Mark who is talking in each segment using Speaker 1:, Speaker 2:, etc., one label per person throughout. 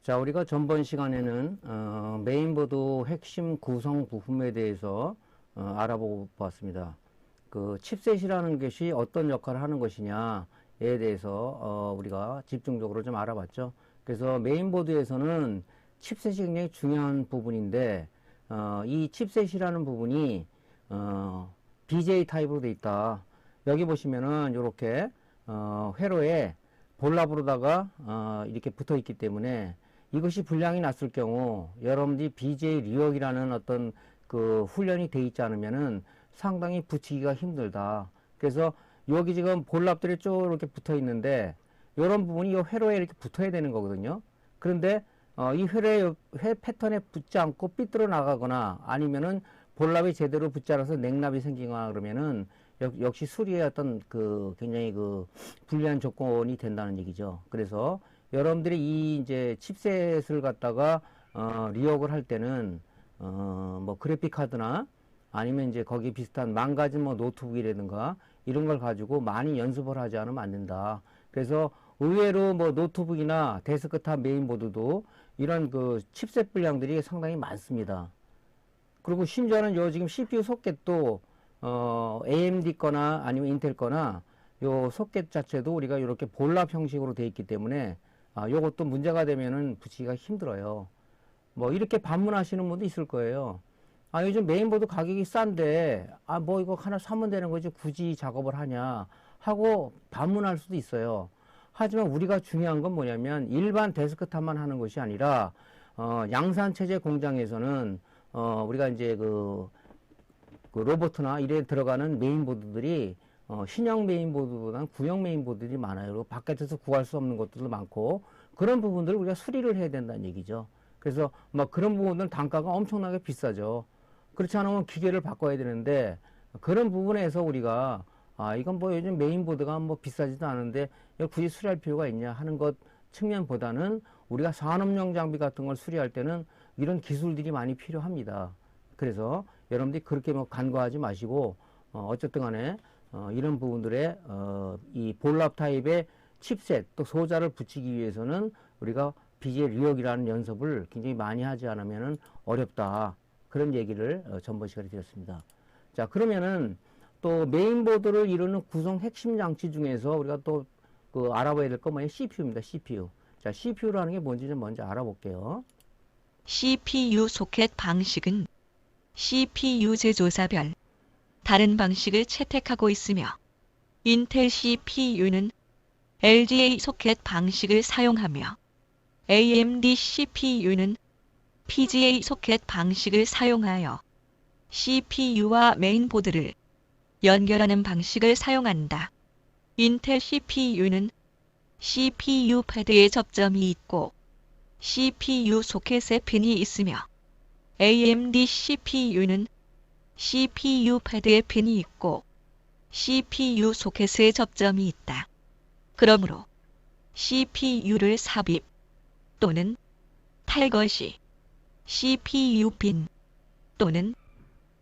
Speaker 1: 자, 우리가 전번 시간에는 메인보드 핵심 구성 부품에 대해서 알아보고 봤습니다. 그 칩셋이라는 것이 어떤 역할을 하는 것이냐에 대해서 우리가 집중적으로 좀 알아봤죠. 그래서 메인보드에서는 칩셋이 굉장히 중요한 부분인데 이 칩셋이라는 부분이 BJ 타입으로 되어 있다. 여기 보시면은 이렇게 회로에 볼랍으로다가 이렇게 붙어 있기 때문에 이것이 불량이 났을 경우 여러분들이 BJ 리역이라는 어떤 그 훈련이 돼 있지 않으면은 상당히 붙이기가 힘들다. 그래서 여기 지금 볼랍들이 쭉 이렇게 붙어 있는데 이런 부분이 이 회로에 이렇게 붙어야 되는 거거든요. 그런데 이 회 패턴에 붙지 않고 삐뚤어 나가거나 아니면은 볼랍이 제대로 붙지 않아서 냉납이 생기거나 그러면은 역시 수리의 어떤 그 굉장히 그 불리한 조건이 된다는 얘기죠. 그래서 여러분들이 이 이제 칩셋을 갖다가 리역을 할 때는 뭐 그래픽 카드나 아니면 이제 거기 비슷한 망가진 뭐 노트북이라든가 이런 걸 가지고 많이 연습을 하지 않으면 안 된다. 그래서 의외로 뭐 노트북이나 데스크탑 메인보드도 이런 그 칩셋 불량들이 상당히 많습니다. 그리고 심지어는 요 지금 CPU 소켓도 AMD 거나 아니면 인텔 거나 요 소켓 자체도 우리가 이렇게 볼랍 형식으로 되어 있기 때문에 요것도 문제가 되면은 붙이기가 힘들어요. 뭐 이렇게 반문하시는 분도 있을 거예요. 요즘 메인보드 가격이 싼데 뭐 이거 하나 사면 되는 거지 굳이 작업을 하냐 하고 반문할 수도 있어요. 하지만 우리가 중요한 건 뭐냐면 일반 데스크탑만 하는 것이 아니라 양산 체제 공장에서는 우리가 이제 그 로버트나 이래 들어가는 메인보드들이 신형 메인보드보다는 구형 메인보드들이 많아요. 그리고 바깥에서 구할 수 없는 것들도 많고 그런 부분들을 우리가 수리를 해야 된다는 얘기죠. 그래서 막 그런 부분들은 단가가 엄청나게 비싸죠. 그렇지 않으면 기계를 바꿔야 되는데 그런 부분에서 우리가 이건 뭐 요즘 메인보드가 뭐 비싸지도 않은데 이걸 굳이 수리할 필요가 있냐 하는 것 측면보다는 우리가 산업용 장비 같은 걸 수리할 때는 이런 기술들이 많이 필요합니다. 그래서 여러분들이 그렇게 뭐 간과하지 마시고 어쨌든 간에 이런 부분들의 이 볼랍 타입의 칩셋 또 소자를 붙이기 위해서는 우리가 BJ 리역이라는 연습을 굉장히 많이 하지 않으면 어렵다. 그런 얘기를 전번 시간에 드렸습니다. 자, 그러면은 또 메인보드를 이루는 구성 핵심 장치 중에서 우리가 또 그 알아봐야 될 건 뭐냐? CPU입니다. CPU. 자, CPU라는 게 뭔지 좀 먼저 알아볼게요.
Speaker 2: CPU 소켓 방식은 CPU 제조사별 다른 방식을 채택하고 있으며 인텔 CPU는 LGA 소켓 방식을 사용하며 AMD CPU는 PGA 소켓 방식을 사용하여 CPU와 메인보드를 연결하는 방식을 사용한다. 인텔 CPU는 CPU 패드에 접점이 있고 CPU 소켓에 핀이 있으며 AMD CPU는 CPU 패드에 핀이 있고 CPU 소켓에 접점이 있다. 그러므로 CPU를 삽입 또는 탈거 시 CPU 핀 또는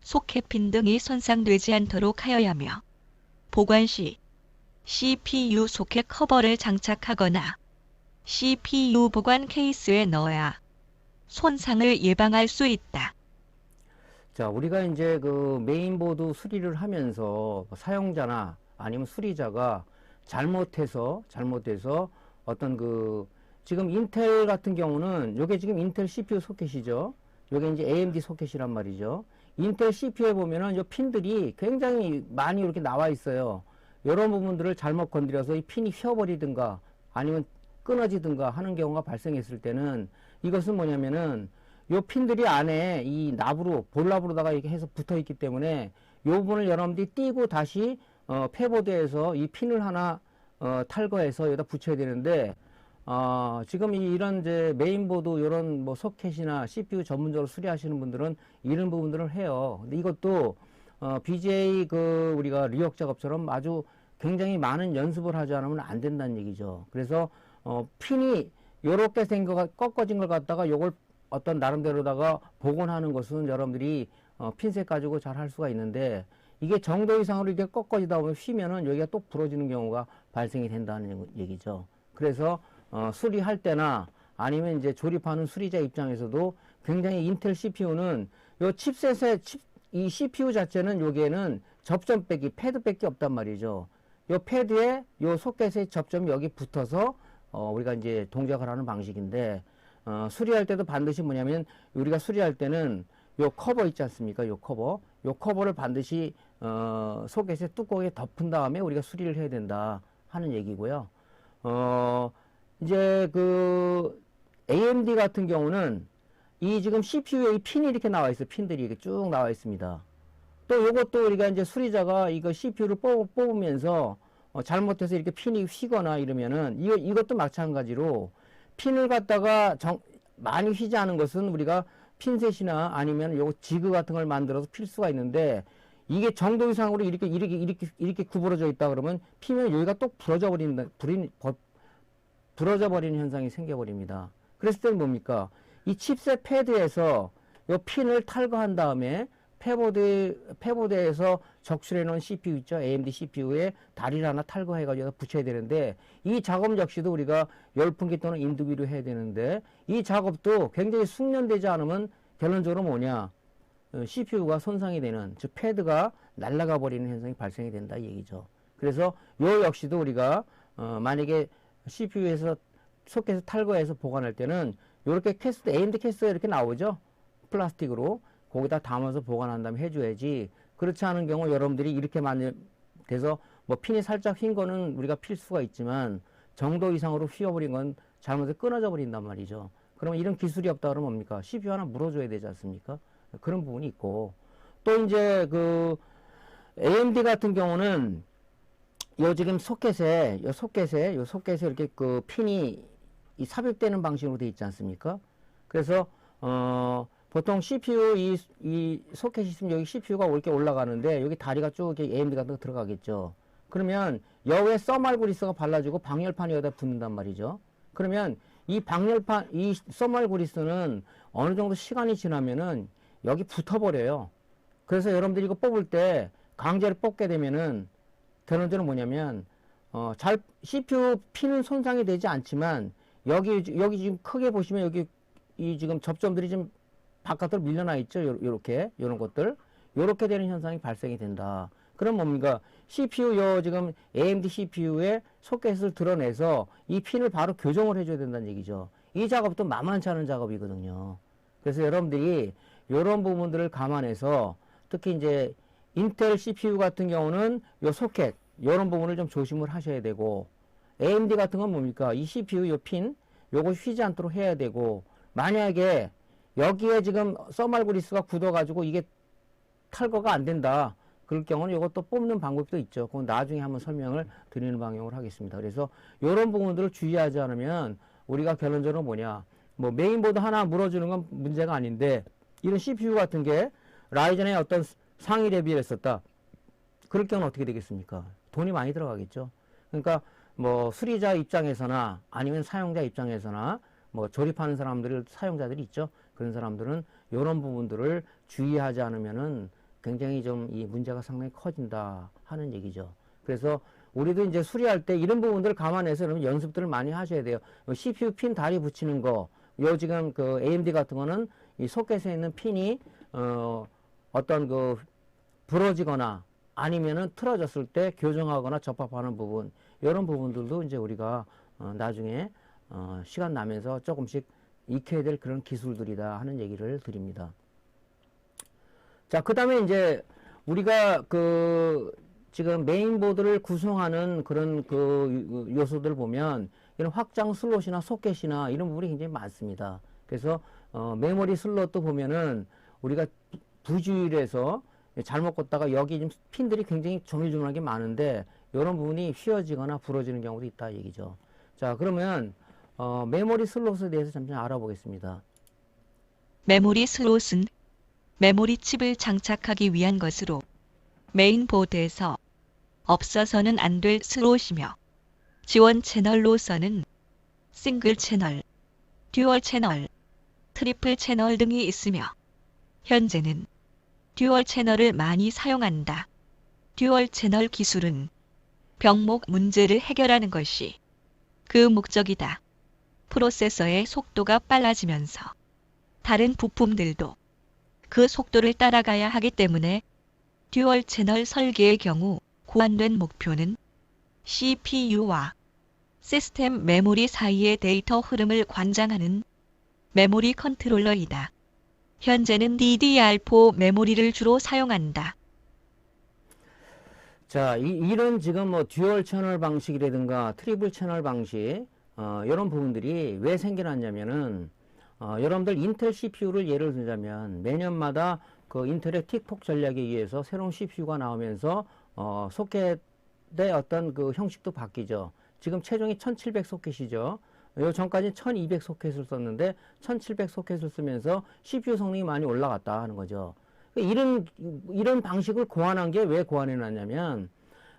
Speaker 2: 소켓 핀 등이 손상되지 않도록 하여야 하며 보관 시 CPU 소켓 커버를 장착하거나 CPU 보관 케이스에 넣어야 손상을 예방할 수 있다.
Speaker 1: 자, 우리가 이제 그 메인보드 수리를 하면서 사용자나 아니면 수리자가 잘못해서 어떤 그 지금 인텔 같은 경우는 요게 지금 인텔 CPU 소켓이죠. 요게 이제 AMD 소켓이란 말이죠. 인텔 CPU에 보면은 요 핀들이 굉장히 많이 이렇게 나와 있어요. 이런 부분들을 잘못 건드려서 이 핀이 휘어버리든가 아니면 끊어지든가 하는 경우가 발생했을 때는 이것은 뭐냐면은 요 핀들이 안에 이 납으로 볼랍으로다가 이렇게 해서 붙어 있기 때문에 요 부분을 여러분들이 띄고 다시 패보드에서 이 핀을 하나 탈거해서 여기다 붙여야 되는데 지금 이런 이제 메인보드 이런 뭐 소켓이나 CPU 전문적으로 수리하시는 분들은 이런 부분들을 해요. 근데 이것도 BJ 그 우리가 리역 작업처럼 아주 굉장히 많은 연습을 하지 않으면 안 된다는 얘기죠. 그래서 핀이 요렇게 꺾어진 걸 갖다가 요걸 어떤 나름대로다가 복원하는 것은 여러분들이 핀셋 가지고 잘 할 수가 있는데 이게 정도 이상으로 이렇게 꺾어지다 보면 휘면은 여기가 또 부러지는 경우가 발생이 된다는 얘기죠. 그래서 수리할 때나 아니면 이제 조립하는 수리자 입장에서도 굉장히 인텔 CPU는 요 칩셋의 이 CPU 자체는 여기에는 접점 빼기, 패드 빼기 없단 말이죠. 요 패드에 요 소켓의 접점이 여기 붙어서 우리가 이제 동작을 하는 방식인데 수리할 때도 반드시 뭐냐면 우리가 수리할 때는 요 커버 있지 않습니까? 요 커버를 반드시 소켓에 두껍게 덮은 다음에 우리가 수리를 해야 된다 하는 얘기고요. 이제 그 AMD 같은 경우는 이 지금 CPU에 이 핀이 이렇게 나와 있어요. 핀들이 이렇게 쭉 나와 있습니다. 또 요것도 우리가 이제 수리자가 이거 CPU를 뽑으면서 잘못해서 이렇게 핀이 휘거나 이러면은 이것도 마찬가지로 핀을 갖다가 많이 휘지 않은 것은 우리가 핀셋이나 아니면 요거 지그 같은 걸 만들어서 필 수가 있는데 이게 정도 이상으로 이렇게 구부러져 있다 그러면 피면 여기가 또 부러져 버리는 현상이 생겨 버립니다. 그랬을 때는 뭡니까? 이 칩셋 패드에서 요 핀을 탈거한 다음에 패보드에서 적출해 놓은 CPU 있죠? AMD CPU에 다리를 하나 탈거해 가지고 붙여야 되는데 이 작업 역시도 우리가 열풍기 또는 인두기로 해야 되는데 이 작업도 굉장히 숙련되지 않으면 결론적으로 뭐냐? CPU가 손상이 되는, 즉 패드가 날아가 버리는 현상이 발생이 된다 이 얘기죠. 그래서 요 역시도 우리가 만약에 CPU에서 소켓을 탈거해서 보관할 때는 요렇게 AMD 캐스가 이렇게 나오죠? 플라스틱으로 거기다 담아서 보관한 다음에 해줘야지. 그렇지 않은 경우 여러분들이 이렇게 돼서 뭐 핀이 살짝 휜 거는 우리가 필 수가 있지만 정도 이상으로 휘어버린 건 잘못해서 끊어져 버린단 말이죠. 그러면 이런 기술이 없다 그러면 뭡니까? CPU 하나 물어줘야 되지 않습니까? 그런 부분이 있고 또 이제 그 AMD 같은 경우는 요 지금 소켓에 이렇게 그 핀이 삽입되는 방식으로 되어 있지 않습니까? 그래서 보통 CPU 이 소켓이 있으면 여기 CPU가 이렇게 올라가는데 여기 다리가 쭉 이렇게 AMD 같은 거 들어가겠죠. 그러면 여기에 써말 그리스가 발라지고 방열판이 여기다 붙는단 말이죠. 그러면 이 써말 그리스는 어느 정도 시간이 지나면은 여기 붙어버려요. 그래서 여러분들이 이거 뽑을 때 강제로 뽑게 되면은 결론적으로 뭐냐면 CPU 핀은 손상이 되지 않지만 여기 지금 크게 보시면 여기 이 지금 접점들이 좀 바깥으로 밀려나 있죠. 요런 것들. 요렇게 되는 현상이 발생이 된다. 그럼 뭡니까? CPU 지금 AMD CPU에 소켓을 드러내서 이 핀을 바로 교정을 해줘야 된다는 얘기죠. 이 작업도 만만치 않은 작업이거든요. 그래서 여러분들이 요런 부분들을 감안해서 특히 이제 인텔 CPU 같은 경우는 요 소켓 요런 부분을 좀 조심을 하셔야 되고 AMD 같은 건 뭡니까? 이 CPU 요 핀 요거 휘지 않도록 해야 되고 만약에 여기에 지금 써말 그리스가 굳어가지고 이게 탈거가 안 된다. 그럴 경우는 이것도 뽑는 방법도 있죠. 그건 나중에 한번 설명을 드리는 방향으로 하겠습니다. 그래서 이런 부분들을 주의하지 않으면 우리가 결론적으로 뭐냐. 뭐 메인보드 하나 물어주는 건 문제가 아닌데 이런 CPU 같은 게 라이젠의 어떤 상위 대비를 했었다. 그럴 경우는 어떻게 되겠습니까? 돈이 많이 들어가겠죠. 그러니까 뭐 수리자 입장에서나 아니면 사용자 입장에서나 뭐 조립하는 사용자들이 있죠. 그런 사람들은 이런 부분들을 주의하지 않으면은 굉장히 좀 이 문제가 상당히 커진다 하는 얘기죠. 그래서 우리도 이제 수리할 때 이런 부분들을 감안해서 여러분 연습들을 많이 하셔야 돼요. CPU 핀 다리 붙이는 거, 지금 그 AMD 같은 거는 이 소켓에 있는 핀이 어떤 그 부러지거나 아니면은 틀어졌을 때 교정하거나 접합하는 부분, 이런 부분들도 이제 우리가 나중에 시간 나면서 조금씩 익혀야 될 그런 기술들이다 하는 얘기를 드립니다. 자, 그 다음에 이제 우리가 그 지금 메인보드를 구성하는 그런 그 요소들 보면 이런 확장 슬롯이나 소켓이나 이런 부분이 굉장히 많습니다. 그래서 메모리 슬롯도 보면은 우리가 부주의해서 잘못 꽂다가 여기 지금 핀들이 굉장히 조밀조밀하게 많은데 이런 부분이 휘어지거나 부러지는 경우도 있다 얘기죠. 자, 그러면 메모리 슬롯에 대해서 잠시 알아보겠습니다.
Speaker 2: 메모리 슬롯은 메모리 칩을 장착하기 위한 것으로 메인보드에서 없어서는 안 될 슬롯이며 지원 채널로서는 싱글 채널, 듀얼 채널, 트리플 채널 등이 있으며 현재는 듀얼 채널을 많이 사용한다. 듀얼 채널 기술은 병목 문제를 해결하는 것이 그 목적이다. 프로세서의 속도가 빨라지면서 다른 부품들도 그 속도를 따라가야 하기 때문에 듀얼 채널 설계의 경우 고안된 목표는 CPU와 시스템 메모리 사이의 데이터 흐름을 관장하는 메모리 컨트롤러이다. 현재는 DDR4 메모리를 주로 사용한다.
Speaker 1: 자, 이런 지금 뭐 듀얼 채널 방식이라든가 트리플 채널 방식, 이런 부분들이 왜 생겨났냐면은, 여러분들 인텔 CPU를 예를 들자면 매년마다 그 인텔의 틱톡 전략에 의해서 새로운 CPU가 나오면서, 소켓의 어떤 그 형식도 바뀌죠. 지금 최종이 1700 소켓이죠. 요 전까지 1200 소켓을 썼는데 1700 소켓을 쓰면서 CPU 성능이 많이 올라갔다 하는 거죠. 이런 방식을 고안한 게 왜 고안해 놨냐면,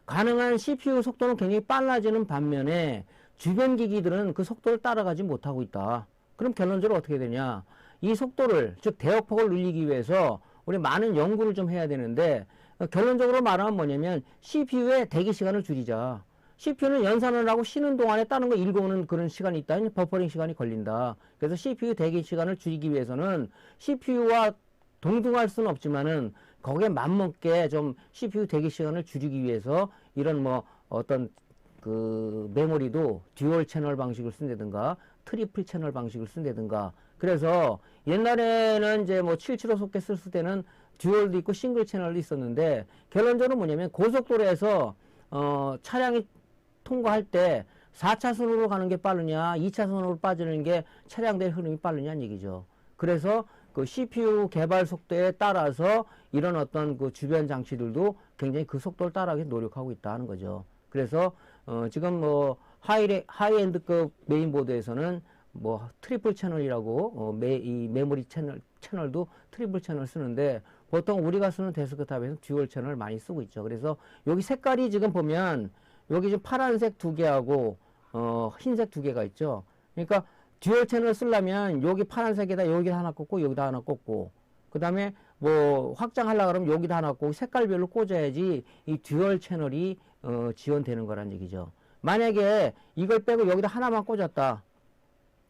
Speaker 1: 가능한 CPU 속도는 굉장히 빨라지는 반면에 주변 기기들은 그 속도를 따라가지 못하고 있다. 그럼 결론적으로 어떻게 되냐? 이 속도를, 즉 대역폭을 늘리기 위해서 우리 많은 연구를 좀 해야 되는데, 결론적으로 말하면 뭐냐면 CPU의 대기 시간을 줄이자. CPU는 연산을 하고 쉬는 동안에 다른 거 읽어오는 그런 시간이 있다. 버퍼링 시간이 걸린다. 그래서 CPU 대기 시간을 줄이기 위해서는 CPU와 동등할 수는 없지만은 거기에 맞먹게 좀 CPU 대기 시간을 줄이기 위해서 이런 뭐 어떤 그 메모리도 듀얼 채널 방식을 쓴다든가 트리플 채널 방식을 쓴다든가. 그래서 옛날에는 이제 뭐 775 소켓 쓸 때는 듀얼도 있고 싱글 채널도 있었는데, 결론적으로 뭐냐면 고속도로에서 차량이 통과할 때 4차선으로 가는 게 빠르냐 2차선으로 빠지는 게 차량들의 흐름이 빠르냐는 얘기죠. 그래서 그 CPU 개발 속도에 따라서 이런 어떤 그 주변 장치들도 굉장히 그 속도를 따라가기 노력하고 있다는 거죠. 그래서 지금 뭐 하이엔드급 메인보드에서는 뭐 트리플 채널이라고 이 메모리 채널도 트리플 채널 쓰는데, 보통 우리가 쓰는 데스크탑에서 듀얼 채널을 많이 쓰고 있죠. 그래서 여기 색깔이 지금 보면 여기 지금 파란색 두 개하고 흰색 두 개가 있죠. 그러니까 듀얼 채널 쓰려면 여기 파란색에다 여기다 하나 꽂고 여기다 하나 꽂고, 그 다음에 뭐 확장하려고 그러면 여기다 하나 꽂고 색깔별로 꽂아야지 이 듀얼 채널이 지원되는 거란 얘기죠. 만약에 이걸 빼고 여기다 하나만 꽂았다,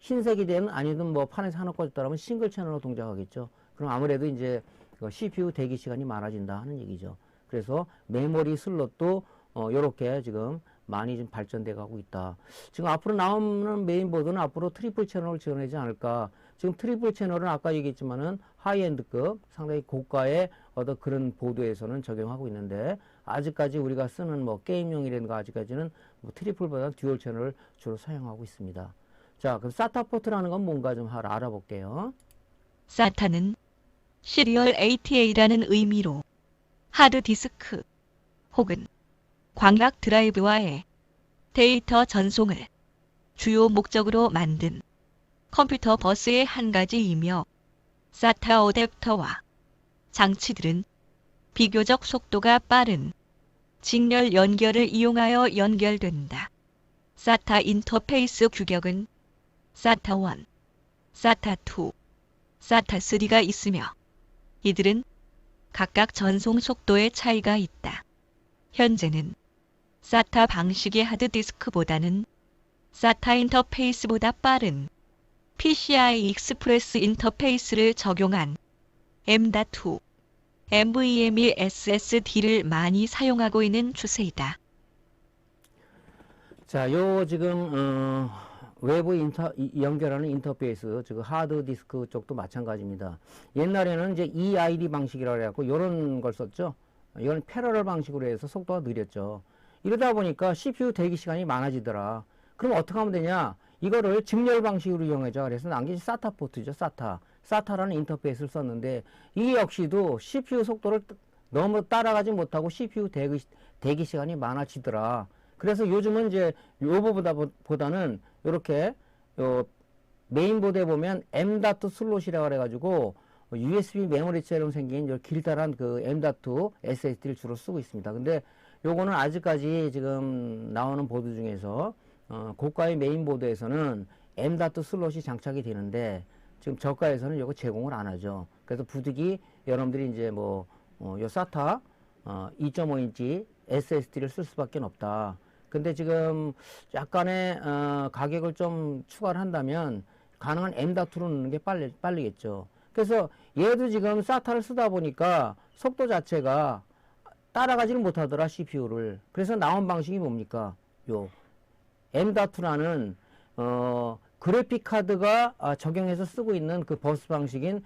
Speaker 1: 흰색이든 아니든 뭐 파란색 하나 꽂았다 그러면 싱글 채널로 동작하겠죠. 그럼 아무래도 이제 CPU 대기 시간이 많아진다 하는 얘기죠. 그래서 메모리 슬롯도 요렇게 지금 많이 좀 발전돼 가고 있다. 지금 앞으로 나오는 메인보드는 앞으로 트리플 채널을 지원하지 않을까. 지금 트리플 채널은 아까 얘기했지만은 하이엔드급 상당히 고가의 어떤 그런 보드에서는 적용하고 있는데, 아직까지 우리가 쓰는 뭐 게임용이라든가 아직까지는 뭐 트리플보다 듀얼 채널을 주로 사용하고 있습니다. 자, 그럼 SATA 포트라는 건 뭔가 좀 알아볼게요.
Speaker 2: SATA는 시리얼 ATA라는 의미로 하드디스크 혹은 광학 드라이브와의 데이터 전송을 주요 목적으로 만든 컴퓨터 버스의 한 가지이며, SATA 어댑터와 장치들은 비교적 속도가 빠른 직렬 연결을 이용하여 연결된다. SATA 인터페이스 규격은 SATA 1, SATA 2, SATA 3가 있으며 이들은 각각 전송 속도의 차이가 있다. 현재는 SATA 방식의 하드디스크보다는 SATA 인터페이스보다 빠른 PCI 익스프레스 인터페이스를 적용한 M.2, NVMe SSD를 많이 사용하고 있는 추세이다.
Speaker 1: 자, 요 지금 외부 연결하는 인터페이스, 즉 하드디스크 쪽도 마찬가지입니다. 옛날에는 이제 EID 방식이라고 해갖고 요런 걸 썼죠. 이건 패러럴 방식으로 해서 속도가 느렸죠. 이러다 보니까 CPU 대기 시간이 많아지더라. 그럼 어떻게 하면 되냐? 이거를 직렬 방식으로 이용하자. 그래서 난 게 SATA 포트죠. SATA라는 인터페이스를 썼는데, 이 역시도 CPU 속도를 너무 따라가지 못하고 CPU 대기 시간이 많아지더라. 그래서 요즘은 이제 요거보다는 이렇게 메인보드에 보면 M.2 슬롯이라고 그래가지고 USB 메모리처럼 생긴 길다란 그 M.2 SSD를 주로 쓰고 있습니다. 근데 요거는 아직까지 지금 나오는 보드 중에서 고가의 메인보드에서는 M.2 슬롯이 장착이 되는데, 지금 저가에서는 요거 제공을 안 하죠. 그래서 부득이 여러분들이 이제 요 SATA 2.5인치 SSD를 쓸 수밖에 없다. 근데 지금 약간의 가격을 좀 추가를 한다면 가능한 M.2로 넣는 게 빠르겠죠. 그래서 얘도 지금 SATA를 쓰다 보니까 속도 자체가 따라가지는 못하더라, CPU를. 그래서 나온 방식이 뭡니까? 요 M.2라는 그래픽 카드가 적용해서 쓰고 있는 그 버스 방식인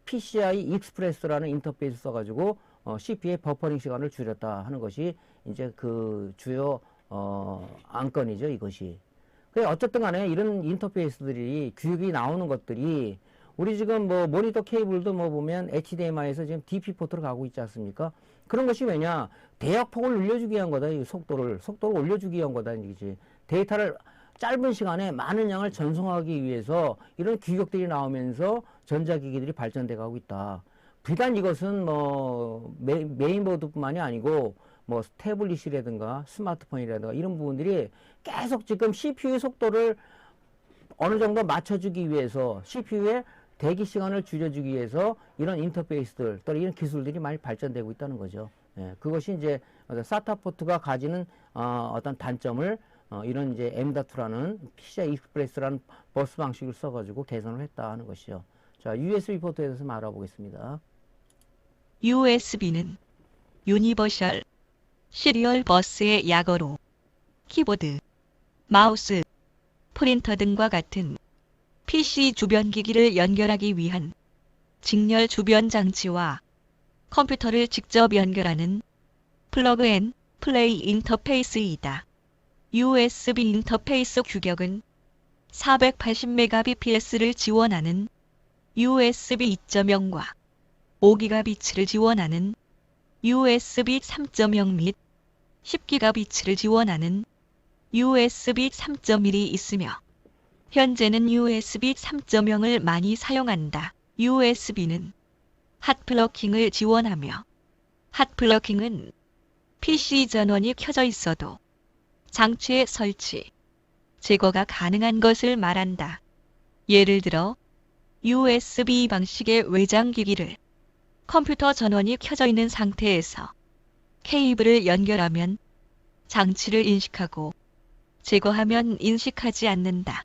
Speaker 1: PCI 익스프레스라는 인터페이스 써가지고 CPU의 버퍼링 시간을 줄였다 하는 것이 이제 그 주요 안건이죠, 이것이. 그 어쨌든 간에 이런 인터페이스들이 규격이 나오는 것들이 우리 지금 뭐 모니터 케이블도 뭐 보면 HDMI에서 지금 DP 포트로 가고 있지 않습니까? 그런 것이 왜냐? 대역폭을 늘려주기 위한 거다. 이 속도를 올려주기 위한 거다. 이지 데이터를 짧은 시간에 많은 양을 전송하기 위해서 이런 규격들이 나오면서 전자기기들이 발전돼 가고 있다. 비단 이것은 뭐 메인보드뿐만이 아니고 뭐 태블릿이라든가 스마트폰이라든가 이런 부분들이 계속 지금 CPU의 속도를 어느 정도 맞춰주기 위해서 CPU의 대기 시간을 줄여주기 위해서 이런 인터페이스들 또는 이런 기술들이 많이 발전되고 있다는 거죠. 예, 그것이 이제 SATA 포트가 가지는 어떤 단점을 이런 이제 M.2라는 PCI 익스프레스라는 버스 방식을 써가지고 개선을 했다 하는 것이죠. 자, USB 포트에 대해서 좀 알아보겠습니다.
Speaker 2: USB는 유니버셜 시리얼 버스의 약어로 키보드, 마우스, 프린터 등과 같은 PC 주변 기기를 연결하기 위한 직렬 주변 장치와 컴퓨터를 직접 연결하는 플러그 앤 플레이 인터페이스이다. USB 인터페이스 규격은 480Mbps를 지원하는 USB 2.0과 5GB를 지원하는 USB 3.0 및 10GB를 지원하는 USB 3.1이 있으며 현재는 USB 3.0을 많이 사용한다. USB는 핫플러킹을 지원하며 핫플러킹은 PC 전원이 켜져 있어도 장치의 설치, 제거가 가능한 것을 말한다. 예를 들어 USB 방식의 외장기기를 컴퓨터 전원이 켜져 있는 상태에서 케이블을 연결하면 장치를 인식하고 제거하면 인식하지 않는다.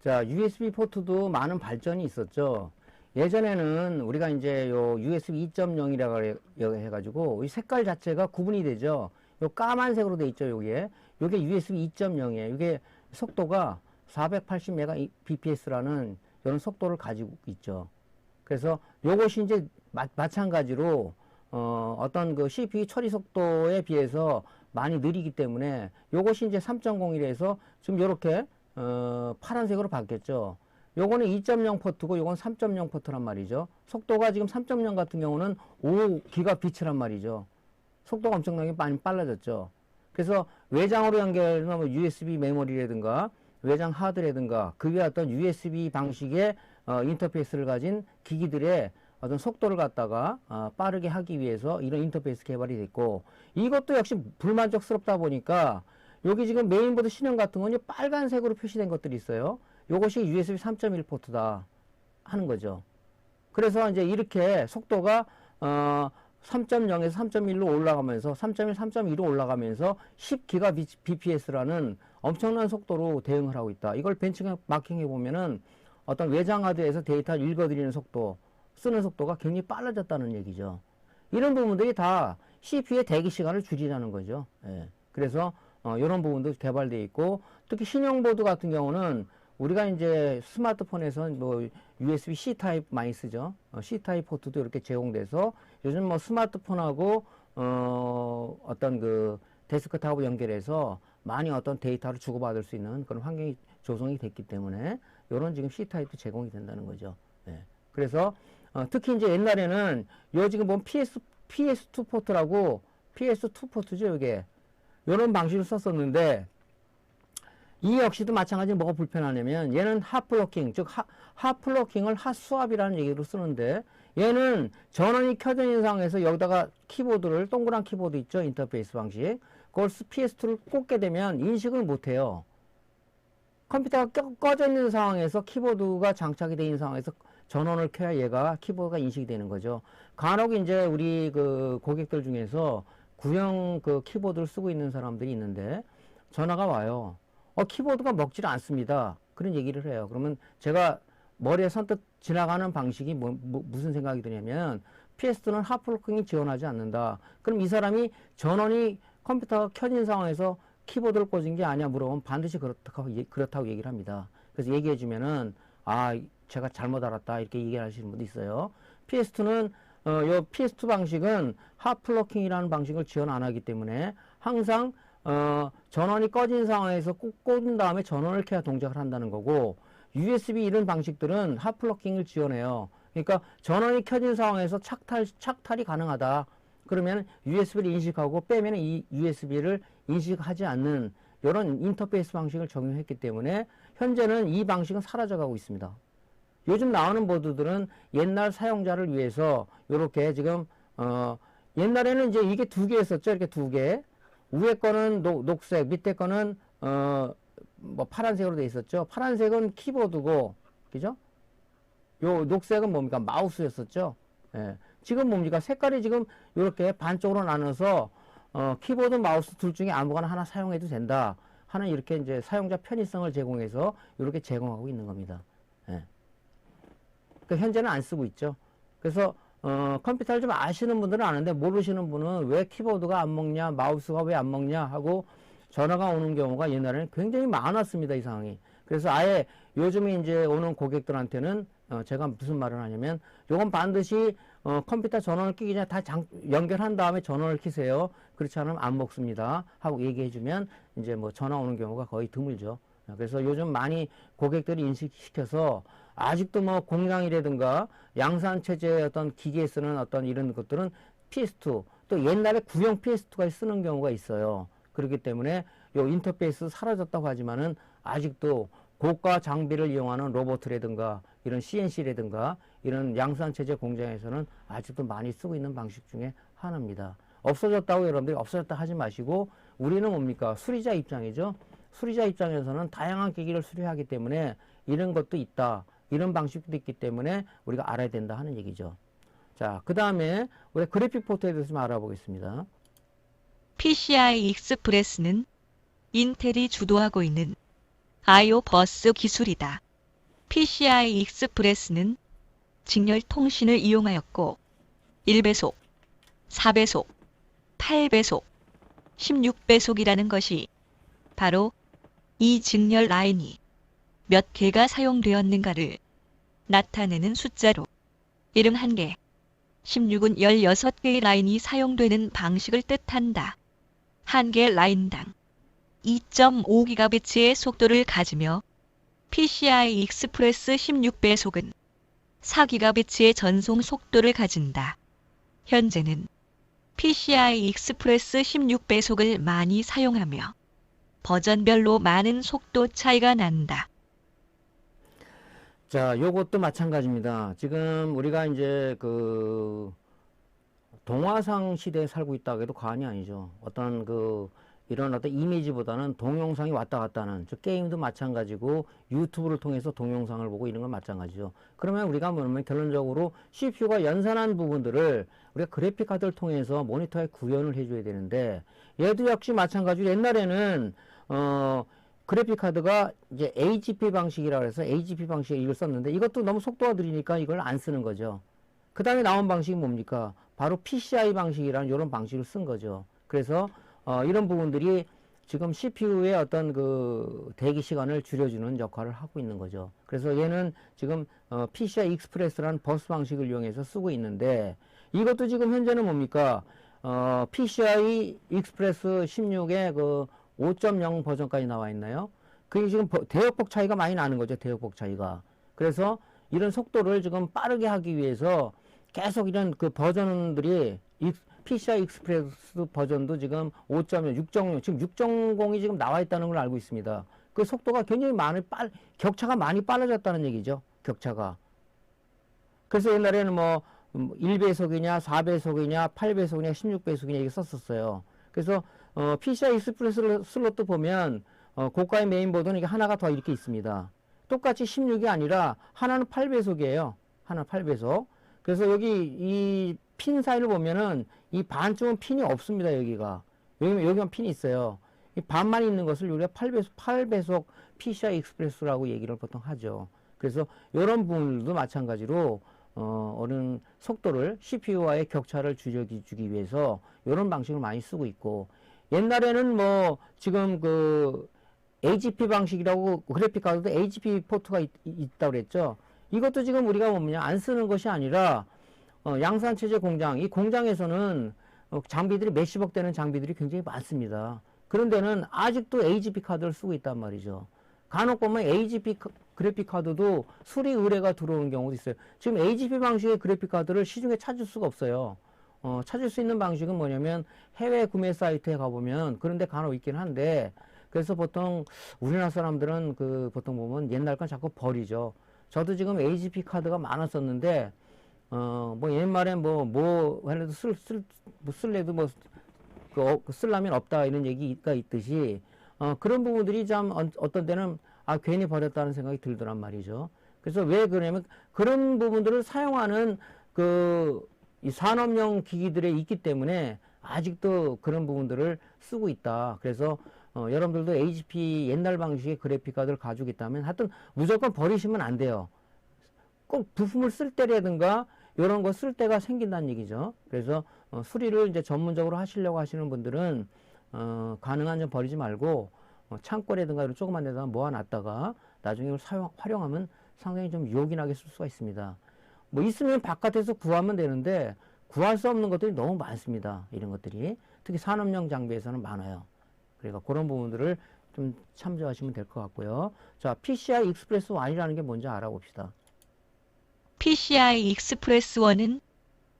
Speaker 1: 자, USB 포트도 많은 발전이 있었죠. 예전에는 우리가 이제 요 USB 2.0이라고 해가지고 이 색깔 자체가 구분이 되죠. 요 까만색으로 돼 있죠, 요게. 요게 USB 2.0이에요. 이게 속도가 480Mbps라는 이런 속도를 가지고 있죠. 그래서 요것이 이제 마찬가지로 어떤 그 CPU 처리 속도에 비해서 많이 느리기 때문에 요것이 이제 3.0이라서 지금 요렇게 파란색으로 바뀌었죠. 요거는 2.0 포트고 요건 3.0 포트란 말이죠. 속도가 지금 3.0 같은 경우는 5GB란 말이죠. 속도가 엄청나게 많이 빨라졌죠. 그래서 외장으로 연결한 뭐 USB 메모리라든가 외장 하드라든가 그 외에 어떤 USB 방식의 인터페이스를 가진 기기들의 어떤 속도를 갖다가 빠르게 하기 위해서 이런 인터페이스 개발이 됐고, 이것도 역시 불만족스럽다 보니까 여기 지금 메인보드 신형 같은 건 빨간색으로 표시된 것들이 있어요. 요것이 USB 3.1 포트다 하는 거죠. 그래서 이제 이렇게 속도가 3.0에서 3.1로 올라가면서 3.1, 3.2로 올라가면서 10GBps라는 엄청난 속도로 대응을 하고 있다. 이걸 벤치마킹해 보면은 어떤 외장 하드에서 데이터를 읽어드리는 속도, 쓰는 속도가 굉장히 빨라졌다는 얘기죠. 이런 부분들이 다 CPU의 대기 시간을 줄이자는 거죠. 예. 그래서 이런 부분도 개발되어 있고, 특히 신형 보드 같은 경우는 우리가 이제 스마트폰에서 뭐 USB C 타입 많이 쓰죠. C 타입 포트도 이렇게 제공돼서 요즘 뭐 스마트폰하고 어떤 그 데스크탑하고 연결해서 많이 어떤 데이터를 주고받을 수 있는 그런 환경이 조성이 됐기 때문에 이런 지금 C 타입도 제공이 된다는 거죠. 예. 그래서 특히 이제 옛날에는 요 지금 보면 PS2 포트라고, PS2 포트죠, 이게. 이런 방식을 썼었는데, 이 역시도 마찬가지로 뭐가 불편하냐면, 얘는 핫플러킹, 즉, 핫플러킹을 핫스왑이라는 얘기로 쓰는데, 얘는 전원이 켜져 있는 상황에서 여기다가 키보드를, 동그란 키보드 있죠, 인터페이스 방식. 그걸 PS2를 꽂게 되면 인식을 못해요. 컴퓨터가 꺼져 있는 상황에서 키보드가 장착이 되어 있는 상황에서 전원을 켜야 얘가 키보드가 인식이 되는 거죠. 간혹 이제 우리 그 고객들 중에서 구형 그 키보드를 쓰고 있는 사람들이 있는데 전화가 와요. 키보드가 먹질 않습니다. 그런 얘기를 해요. 그러면 제가 머리에 선뜻 지나가는 방식이 무슨 생각이 드냐면 PS2는 하프로킹이 지원하지 않는다. 그럼 이 사람이 전원이 컴퓨터가 켜진 상황에서 키보드를 꽂은 게 아니야 물어보면 반드시 그렇다고 얘기를 합니다. 그래서 얘기해 주면은 제가 잘못 알았다 이렇게 얘기하시는 분도 있어요. PS2는 요 PS2 방식은 핫플러킹이라는 방식을 지원 안 하기 때문에 항상 전원이 꺼진 상황에서 꼭 꽂은 다음에 전원을 켜야 동작을 한다는 거고, USB 이런 방식들은 핫플러킹을 지원해요. 그러니까 전원이 켜진 상황에서 착탈이 가능하다. 그러면 USB를 인식하고 빼면 이 USB를 인식하지 않는 이런 인터페이스 방식을 적용했기 때문에 현재는 이 방식은 사라져가고 있습니다. 요즘 나오는 보드들은 옛날 사용자를 위해서 이렇게 지금 옛날에는 이제 이게 두 개였었죠. 이렇게 두 개. 위에 거는 녹색, 밑에 거는 뭐 파란색으로 돼 있었죠. 파란색은 키보드고, 그죠? 요 녹색은 뭡니까? 마우스였었죠. 예. 지금 뭡니까? 색깔이 지금 이렇게 반쪽으로 나눠서 키보드, 마우스 둘 중에 아무거나 하나 사용해도 된다 하는 이렇게 이제 사용자 편의성을 제공해서 이렇게 제공하고 있는 겁니다. 예. 그러니까 현재는 안 쓰고 있죠. 그래서 컴퓨터를 좀 아시는 분들은 아는데 모르시는 분은 왜 키보드가 안 먹냐, 마우스가 왜 안 먹냐 하고 전화가 오는 경우가 옛날에는 굉장히 많았습니다. 이 상황이. 그래서 아예 요즘에 이제 오는 고객들한테는 제가 무슨 말을 하냐면 요건 반드시 컴퓨터 전원을 끼기 전에 다 연결한 다음에 전원을 켜세요. 그렇지 않으면 안 먹습니다. 하고 얘기해 주면 이제 뭐 전화 오는 경우가 거의 드물죠. 그래서 요즘 많이 고객들이 인식시켜서 아직도 뭐 공장이라든가 양산체제의 어떤 기계에 쓰는 어떤 이런 것들은 PS2 또 옛날에 구형 PS2가 쓰는 경우가 있어요. 그렇기 때문에 요 인터페이스 사라졌다고 하지만은 아직도 고가 장비를 이용하는 로봇이라든가 이런 CNC라든가 이런 양산체제 공장에서는 아직도 많이 쓰고 있는 방식 중에 하나입니다. 없어졌다고 여러분들이 없어졌다 하지 마시고 우리는 뭡니까? 수리자 입장이죠. 수리자 입장에서는 다양한 기기를 수리하기 때문에 이런 것도 있다. 이런 방식도 있기 때문에 우리가 알아야 된다 하는 얘기죠. 자, 그 다음에 우리 그래픽 포트에 대해서 좀 알아보겠습니다.
Speaker 2: PCI 익스프레스는 인텔이 주도하고 있는 I/O 버스 기술이다. PCI 익스프레스는 직렬 통신을 이용하였고 1배속, 4배속, 8배속, 16배속이라는 것이 바로 이 직렬 라인이 몇 개가 사용되었는가를 나타내는 숫자로 71개, 16은 16개의 라인이 사용되는 방식을 뜻한다. 한 개 라인당 2.5GHz의 속도를 가지며 PCI 익스프레스 16배속은 4GHz의 전송 속도를 가진다. 현재는 PCI 익스프레스 16배속을 많이 사용하며 버전별로 많은 속도 차이가 난다.
Speaker 1: 자, 요것도 마찬가지입니다. 지금 우리가 이제 그 동화상 시대에 살고 있다고 해도 과언이 아니죠. 어떤 이런 어떤 이미지보다는 동영상이 왔다 갔다 하는, 저 게임도 마찬가지고 유튜브를 통해서 동영상을 보고 이런 건 마찬가지죠. 그러면 우리가 뭐냐면 결론적으로 CPU가 연산한 부분들을 우리가 그래픽 카드를 통해서 모니터에 구현을 해줘야 되는데 얘도 역시 마찬가지로 옛날에는 그래픽 카드가 이제 AGP 방식이라고 해서 AGP 방식에 이걸 썼는데 이것도 너무 속도가 느리니까 이걸 안 쓰는 거죠. 그 다음에 나온 방식이 뭡니까? 바로 PCI 방식이라는 이런 방식을 쓴 거죠. 그래서 이런 부분들이 지금 CPU의 어떤 그 대기 시간을 줄여주는 역할을 하고 있는 거죠. 그래서 얘는 지금 PCI 익스프레스라는 버스 방식을 이용해서 쓰고 있는데 이것도 지금 현재는 뭡니까? PCI 익스프레스 16의 그 5.0 버전까지 나와 있나요? 그게 지금 대역폭 차이가 많이 나는 거죠. 대역폭 차이가. 그래서 이런 속도를 지금 빠르게 하기 위해서 계속 이런 그 버전들이 PCI 익스프레스 버전도 지금 5.0, 6.0, 지금 6.0이 지금 나와 있다는 걸 알고 있습니다. 그 속도가 굉장히 격차가 많이 빨라졌다는 얘기죠. 격차가. 그래서 옛날에는 뭐 1배속이냐, 4배속이냐, 8배속이냐, 16배속이냐 이게 썼었어요. 그래서 PCI 익스프레스 슬롯도 보면 고가의 메인보드는 이게 하나가 더 이렇게 있습니다. 똑같이 16이 아니라 하나는 8배속이에요. 하나 8배속. 그래서 여기 이 핀 사이를 보면은 이 반쪽은 핀이 없습니다. 여기만 핀이 있어요. 이 반만 있는 것을 우리가 8배속 PCI 익스프레스라고 얘기를 보통 하죠. 그래서 이런 부분들도 마찬가지로 어느 속도를 CPU와의 격차를 줄여주기 위해서 이런 방식을 많이 쓰고 있고, 옛날에는 뭐 지금 그 AGP 방식이라고, 그래픽 카드도 AGP 포트가 있다고 그랬죠. 이것도 지금 우리가 뭐냐 안 쓰는 것이 아니라 양산체제 공장, 이 공장에서는 장비들이 몇십억 되는 장비들이 굉장히 많습니다. 그런 데는 아직도 AGP 카드를 쓰고 있단 말이죠. 간혹 보면 AGP 그래픽 카드도 수리 의뢰가 들어오는 경우도 있어요. 지금 AGP 방식의 그래픽 카드를 시중에 찾을 수가 없어요. 찾을 수 있는 방식은 뭐냐면 해외 구매 사이트에 가보면 그런 데 간혹 있긴 한데, 그래서 보통 우리나라 사람들은 그 보통 보면 옛날 건 자꾸 버리죠. 저도 지금 AGP 카드가 많았었는데 뭐 옛말에 뭐 해도 쓸래도 쓸라면 없다 이런 얘기가 있듯이 그런 부분들이 참 어떤 때는 괜히 버렸다는 생각이 들더란 말이죠. 그래서 왜 그러냐면 그런 부분들을 사용하는 이 산업용 기기들에 있기 때문에 아직도 그런 부분들을 쓰고 있다. 그래서 여러분들도 AGP 옛날 방식의 그래픽 카드를 가지고 있다면 하여튼 무조건 버리시면 안 돼요. 꼭 부품을 쓸 때라든가 이런 거 쓸 때가 생긴다는 얘기죠. 그래서 수리를 이제 전문적으로 하시려고 하시는 분들은 가능한 점 버리지 말고 창고라든가 이런 조그만 데다가 모아놨다가 나중에 이걸 활용하면 상당히 좀 요긴하게 쓸 수가 있습니다. 뭐 있으면 바깥에서 구하면 되는데 구할 수 없는 것들이 너무 많습니다. 이런 것들이 특히 산업용 장비에서는 많아요. 그러니까 그런 부분들을 좀 참조하시면 될 것 같고요. 자, PCI 익스프레스 1이라는 게 뭔지 알아봅시다.
Speaker 2: PCI 익스프레스 1은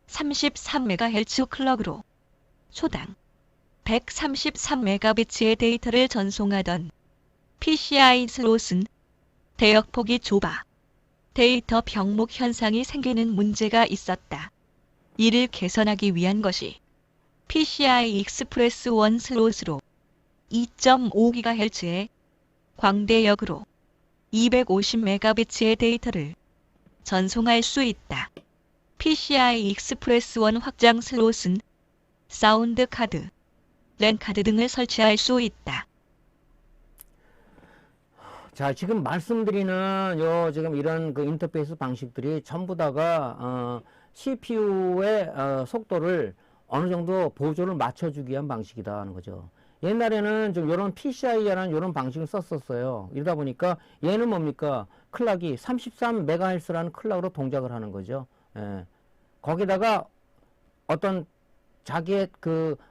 Speaker 2: 33MHz 클럭으로 초당 133MB의 데이터를 전송하던 PCI 슬롯은 대역폭이 좁아 데이터 병목 현상이 생기는 문제가 있었다. 이를 개선하기 위한 것이 PCI 익스프레스 1 슬롯으로 2.5GHz의 광대역으로 250MB의 데이터를 전송할 수 있다. PCI 익스프레스 1 확장 슬롯은 사운드 카드, 랜 카드 등을 설치할 수 있다.
Speaker 1: 자, 지금 말씀드리는 지금 이런 그 인터페이스 방식들이 전부 다가 CPU의 속도를 어느 정도 보조를 맞춰주기 위한 방식이다 하는 거죠. 옛날에는 좀 이런 PCI라는 이런 방식을 썼었어요. 이러다 보니까 얘는 뭡니까? 클락이 33MHz라는 클락으로 동작을 하는 거죠. 예. 거기다가 어떤 자기의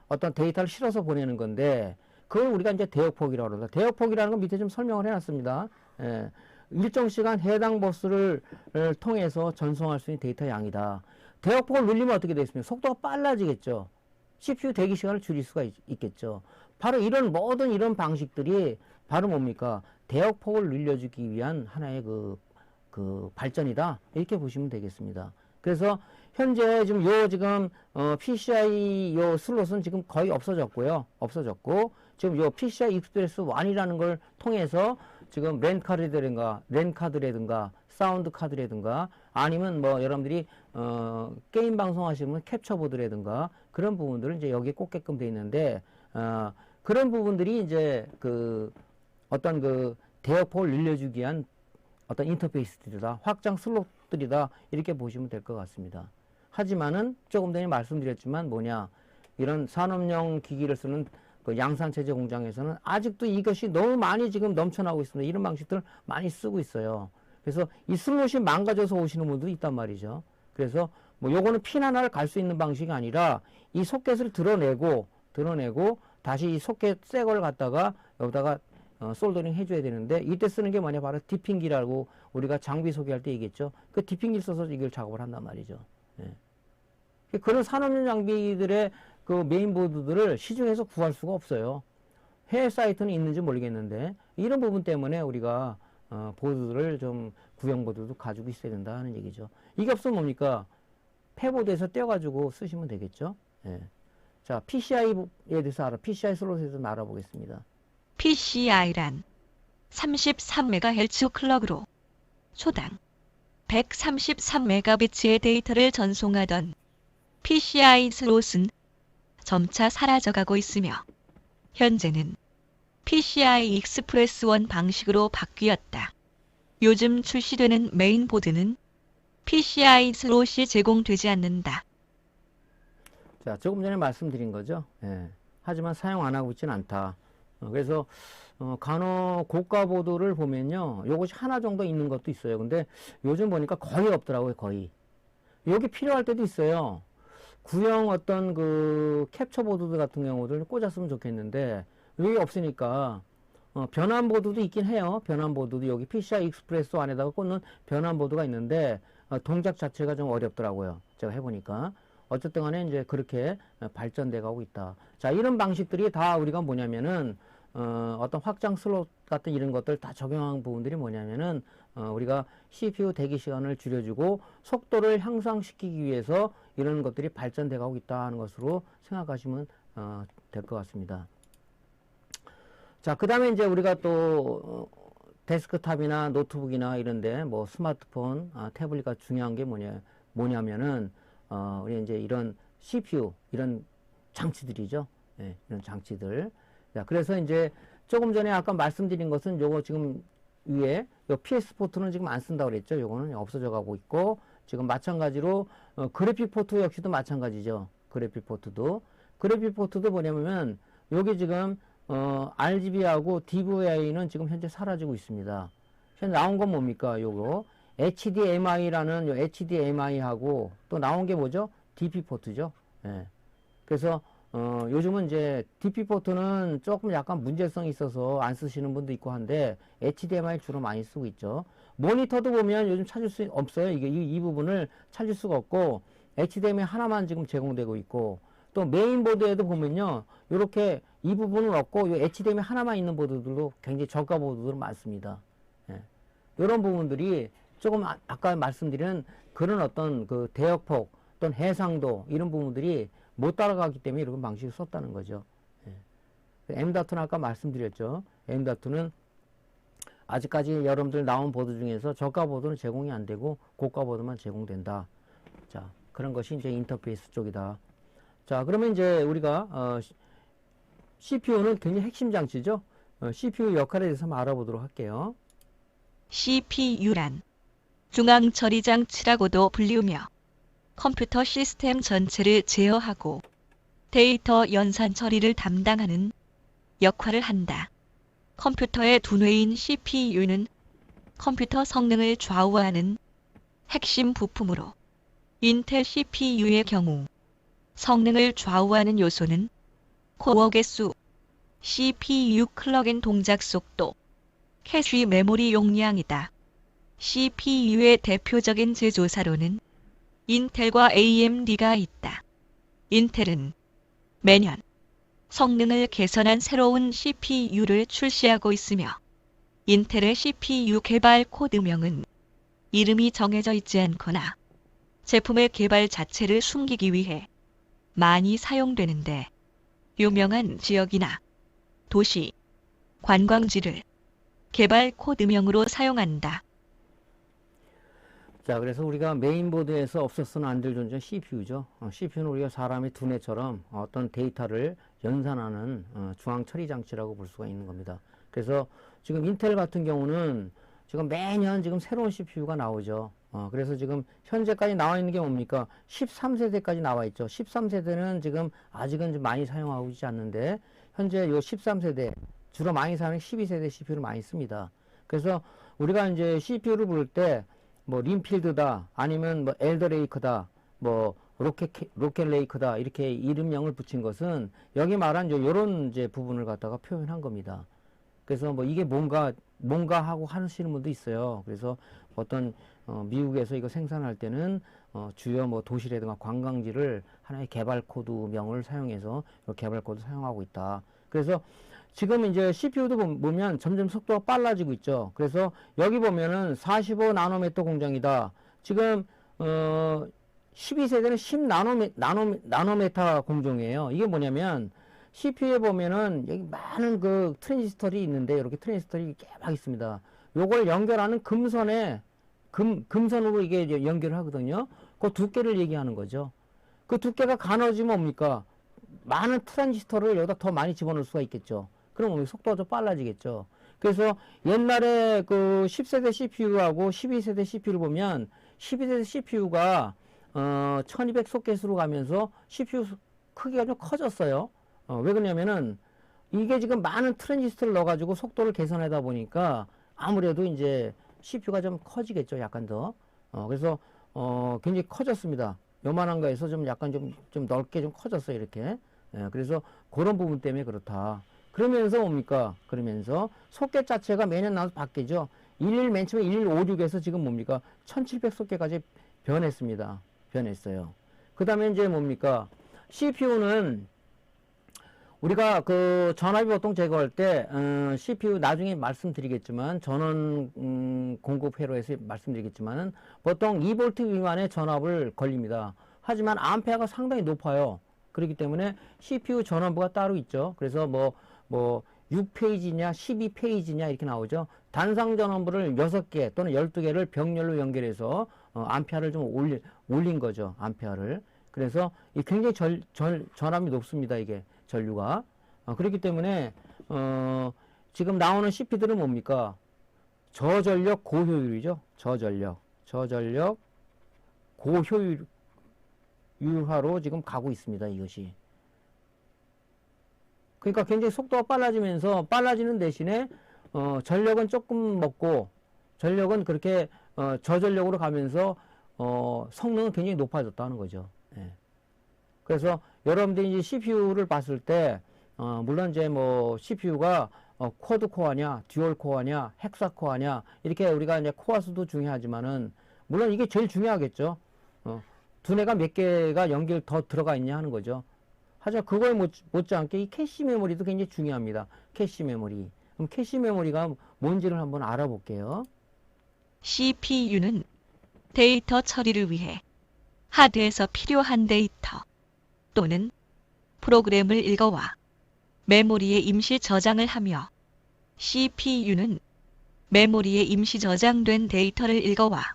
Speaker 1: 어떤 데이터를 실어서 보내는 건데, 그걸 우리가 이제 대역폭이라고 그러다. 대역폭이라는 건 밑에 좀 설명을 해놨습니다. 예. 일정 시간 해당 버스를 통해서 전송할 수 있는 데이터 양이다. 대역폭을 늘리면 어떻게 되겠습니까? 속도가 빨라지겠죠. CPU 대기 시간을 줄일 수가 있겠죠. 바로 이런 모든 이런 방식들이 바로 뭡니까? 대역폭을 늘려주기 위한 하나의 그 발전이다. 이렇게 보시면 되겠습니다. 그래서 현재 지금 PCI 슬롯은 지금 거의 없어졌고, 지금 PCI 익스프레스 1이라는 걸 통해서 지금 랜 카드라든가 사운드 카드라든가 아니면 뭐 여러분들이 게임 방송하시면 캡처보드라든가 그런 부분들을 이제 여기에 꽂게끔 돼 있는데, 그런 부분들이 이제 어떤 대역폭을 늘려주기 위한 어떤 인터페이스들이다, 확장 슬롯들이다, 이렇게 보시면 될 것 같습니다. 하지만은 조금 전에 말씀드렸지만 이런 산업용 기기를 쓰는 그 양산체제 공장에서는 아직도 이것이 너무 많이 지금 넘쳐나고 있습니다. 이런 방식들을 많이 쓰고 있어요. 그래서 이 슬롯이 망가져서 오시는 분들이 있단 말이죠. 그래서 요거는 핀 하나를 갈 수 있는 방식이 아니라 이 소켓을 드러내고 다시 이 소켓 새 걸 갖다가 여기다가 솔더링 해줘야 되는데, 이때 쓰는 게 바로 디핑기라고 우리가 장비 소개할 때 얘기했죠. 그 디핑기를 써서 이걸 작업을 한단 말이죠. 예. 그런 산업용 장비들의 그 메인보드들을 시중에서 구할 수가 없어요. 해외 사이트는 있는지 모르겠는데, 이런 부분 때문에 우리가 보드들을 좀 구형보드도 가지고 있어야 된다는 얘기죠. 이게 없으면 뭡니까? 패보드에서 떼어가지고 쓰시면 되겠죠. 예. 자, PCI에 대해서 PCI 슬롯에 대해서 알아보겠습니다.
Speaker 2: PCI란 33MHz 클럭으로 초당 133MB의 데이터를 전송하던 PCI 슬롯은 점차 사라져가고 있으며 현재는 PCI 익스프레스 1 방식으로 바뀌었다. 요즘 출시되는 메인보드는 PCI 슬롯이 제공되지 않는다.
Speaker 1: 자, 조금 전에 말씀드린 거죠. 예. 하지만 사용 안 하고 있지는 않다. 그래서 간혹 고가 보드를 보면요, 요것이 하나 정도 있는 것도 있어요. 근데 요즘 보니까 거의 없더라고요. 거의. 여기 필요할 때도 있어요. 구형 어떤 그 캡처 보드 같은 경우들 꽂았으면 좋겠는데 여기 없으니까 변환 보드도 있긴 해요. 변환 보드도 여기 PCI 익스프레스 안에다가 꽂는 변환 보드가 있는데 동작 자체가 좀 어렵더라고요. 제가 해보니까. 어쨌든 간에 이제 그렇게 발전돼 가고 있다. 자, 이런 방식들이 다 우리가 뭐냐면은 어떤 확장 슬롯 같은 이런 것들 다 적용한 부분들이 뭐냐면은 우리가 CPU 대기 시간을 줄여주고 속도를 향상시키기 위해서 이런 것들이 발전돼 가고 있다는 것으로 생각하시면 될 것 같습니다. 자, 그 다음에 이제 우리가 또 데스크탑이나 노트북이나 이런데 뭐 스마트폰, 태블릿가 중요한 게 뭐냐면은 우리 이제 이런 CPU 이런 장치들이죠. 예, 이런 장치들. 자, 그래서 이제 조금 전에 아까 말씀드린 것은 요거 지금 위에 요 PS 포트는 지금 안 쓴다고 그랬죠. 요거는 없어져 가고 있고 지금 마찬가지로 그래픽 포트 역시도 마찬가지죠. 그래픽 포트도 뭐냐면 여기 지금 RGB하고 DVI는 지금 현재 사라지고 있습니다. 현재 나온 건 뭡니까? 요거 HDMI라는 요 HDMI하고 또 나온 게 뭐죠? DP 포트죠. 예. 그래서 요즘은 이제 DP 포트는 조금 약간 문제성이 있어서 안 쓰시는 분도 있고 한데 HDMI 주로 많이 쓰고 있죠. 모니터도 보면 요즘 찾을 수 없어요. 이게 이 부분을 찾을 수가 없고 HDMI 하나만 지금 제공되고 있고 또 메인보드에도 보면요. 이렇게 이 부분은 없고 이 HDMI 하나만 있는 보드들도 굉장히 저가 보드들 많습니다. 예. 이런 부분들이 조금 아까 말씀드린 그런 어떤 그 대역폭 또는 해상도 이런 부분들이 못 따라가기 때문에 이런 방식을 썼다는 거죠. 예. M.2는 아까 말씀드렸죠. M.2는 아직까지 여러분들 나온 보드 중에서 저가 보드는 제공이 안 되고 고가 보드만 제공된다. 자, 그런 것이 이제 인터페이스 쪽이다. 자, 그러면 이제 우리가 CPU는 굉장히 핵심 장치죠. CPU 역할에 대해서 한번 알아보도록 할게요.
Speaker 2: CPU란 중앙 처리 장치라고도 불리우며 컴퓨터 시스템 전체를 제어하고 데이터 연산 처리를 담당하는 역할을 한다. 컴퓨터의 두뇌인 CPU는 컴퓨터 성능을 좌우하는 핵심 부품으로 인텔 CPU의 경우 성능을 좌우하는 요소는 코어 개수, CPU 클럭인 동작 속도, 캐시 메모리 용량이다. CPU의 대표적인 제조사로는 인텔과 AMD가 있다. 인텔은 매년 성능을 개선한 새로운 CPU를 출시하고 있으며 인텔의 CPU 개발 코드명은 이름이 정해져 있지 않거나 제품의 개발 자체를 숨기기 위해 많이 사용되는데 유명한 지역이나 도시, 관광지를 개발 코드명으로 사용한다.
Speaker 1: 자, 그래서 우리가 메인보드에서 없었으면 안 될 존재는 CPU죠. CPU는 우리가 사람의 두뇌처럼 어떤 데이터를 연산하는 중앙 처리 장치라고 볼 수가 있는 겁니다. 그래서 지금 인텔 같은 경우는 지금 매년 지금 새로운 CPU가 나오죠. 그래서 지금 현재까지 나와 있는 게 뭡니까? 13세대까지 나와 있죠. 13세대는 지금 아직은 좀 많이 사용하고 있지 않는데 현재 요 13세대 주로 많이 사용하는 12세대 CPU를 많이 씁니다. 그래서 우리가 이제 CPU를 부를 때 뭐 림필드다 아니면 뭐 엘더레이크다 뭐 로켓레이크다 이렇게 이름명을 붙인 것은 여기 말한 요런 이제 부분을 갖다가 표현한 겁니다. 그래서 뭐 이게 뭔가 하고 하시는 분도 있어요. 그래서 어떤 미국에서 이거 생산할 때는 주요 뭐 도시라든가 관광지를 하나의 개발 코드명을 사용해서 개발 코드 사용하고 있다. 그래서 지금 이제 CPU도 보면 점점 속도가 빨라지고 있죠. 그래서 여기 보면은 45 나노미터 공정이다. 지금 12세대는 10 나노미터 공정이에요. 이게 뭐냐면 CPU에 보면은 여기 많은 그 트랜지스터들이 있는데 이렇게 트랜지스터들이 막 있습니다. 요걸 연결하는 금선으로 이게 연결을 하거든요. 그 두께를 얘기하는 거죠. 그 두께가 가눠지면 뭡니까? 많은 트랜지스터를 여기다 더 많이 집어넣을 수가 있겠죠. 그럼 속도가 좀 빨라지겠죠. 그래서 옛날에 그 10세대 CPU하고 12세대 CPU를 보면 12세대 CPU가 1200 소켓으로 가면서 CPU 크기가 좀 커졌어요. 왜 그러냐면은 이게 지금 많은 트랜지스터를 넣어가지고 속도를 개선하다 보니까 아무래도 이제 CPU가 좀 커지겠죠. 약간 더. 그래서 굉장히 커졌습니다. 요만한 거에서 좀 약간 좀 넓게 좀 커졌어요. 이렇게. 예, 그래서 그런 부분 때문에 그렇다. 그러면서 뭡니까? 그러면서 소켓 자체가 매년 나와서 바뀌죠. 맨 처음에 1156에서 지금 뭡니까? 1700 소켓까지 변했습니다. 변했어요. 그 다음에 이제 뭡니까? CPU는 우리가 그 전압이 보통 제거할 때 CPU 나중에 말씀드리겠지만 전원 공급 회로에서 말씀드리겠지만은 보통 2V 미만의 전압을 걸립니다. 하지만 암페어가 상당히 높아요. 그렇기 때문에 CPU 전원부가 따로 있죠. 그래서 뭐 6페이지냐 12페이지냐 이렇게 나오죠. 단상 전원부를 6개 또는 12개를 병렬로 연결해서 암페어를 좀 올린 거죠. 암페어를. 그래서 굉장히 전압이 높습니다. 이게 전류가. 그렇기 때문에 지금 나오는 CP들은 뭡니까? 저전력 고효율이죠. 저전력 고효율화로 지금 가고 있습니다. 이것이. 그러니까 굉장히 속도가 빨라지면서 빨라지는 대신에 전력은 조금 먹고 전력은 그렇게 저전력으로 가면서 성능은 굉장히 높아졌다는 거죠. 예. 그래서 여러분들이 이제 CPU를 봤을 때 물론 이제 뭐 CPU가 쿼드 코어냐, 듀얼 코어냐, 헥사 코어냐 이렇게 우리가 이제 코어 수도 중요하지만은 물론 이게 제일 중요하겠죠. 두뇌가 몇 개가 연결 더 들어가 있냐 하는 거죠. 하지만 그거에 못지않게 이 캐시 메모리도 굉장히 중요합니다. 캐시 메모리. 그럼 캐시 메모리가 뭔지를 한번 알아볼게요.
Speaker 2: CPU는 데이터 처리를 위해 하드에서 필요한 데이터 또는 프로그램을 읽어와 메모리에 임시 저장을 하며 CPU는 메모리에 임시 저장된 데이터를 읽어와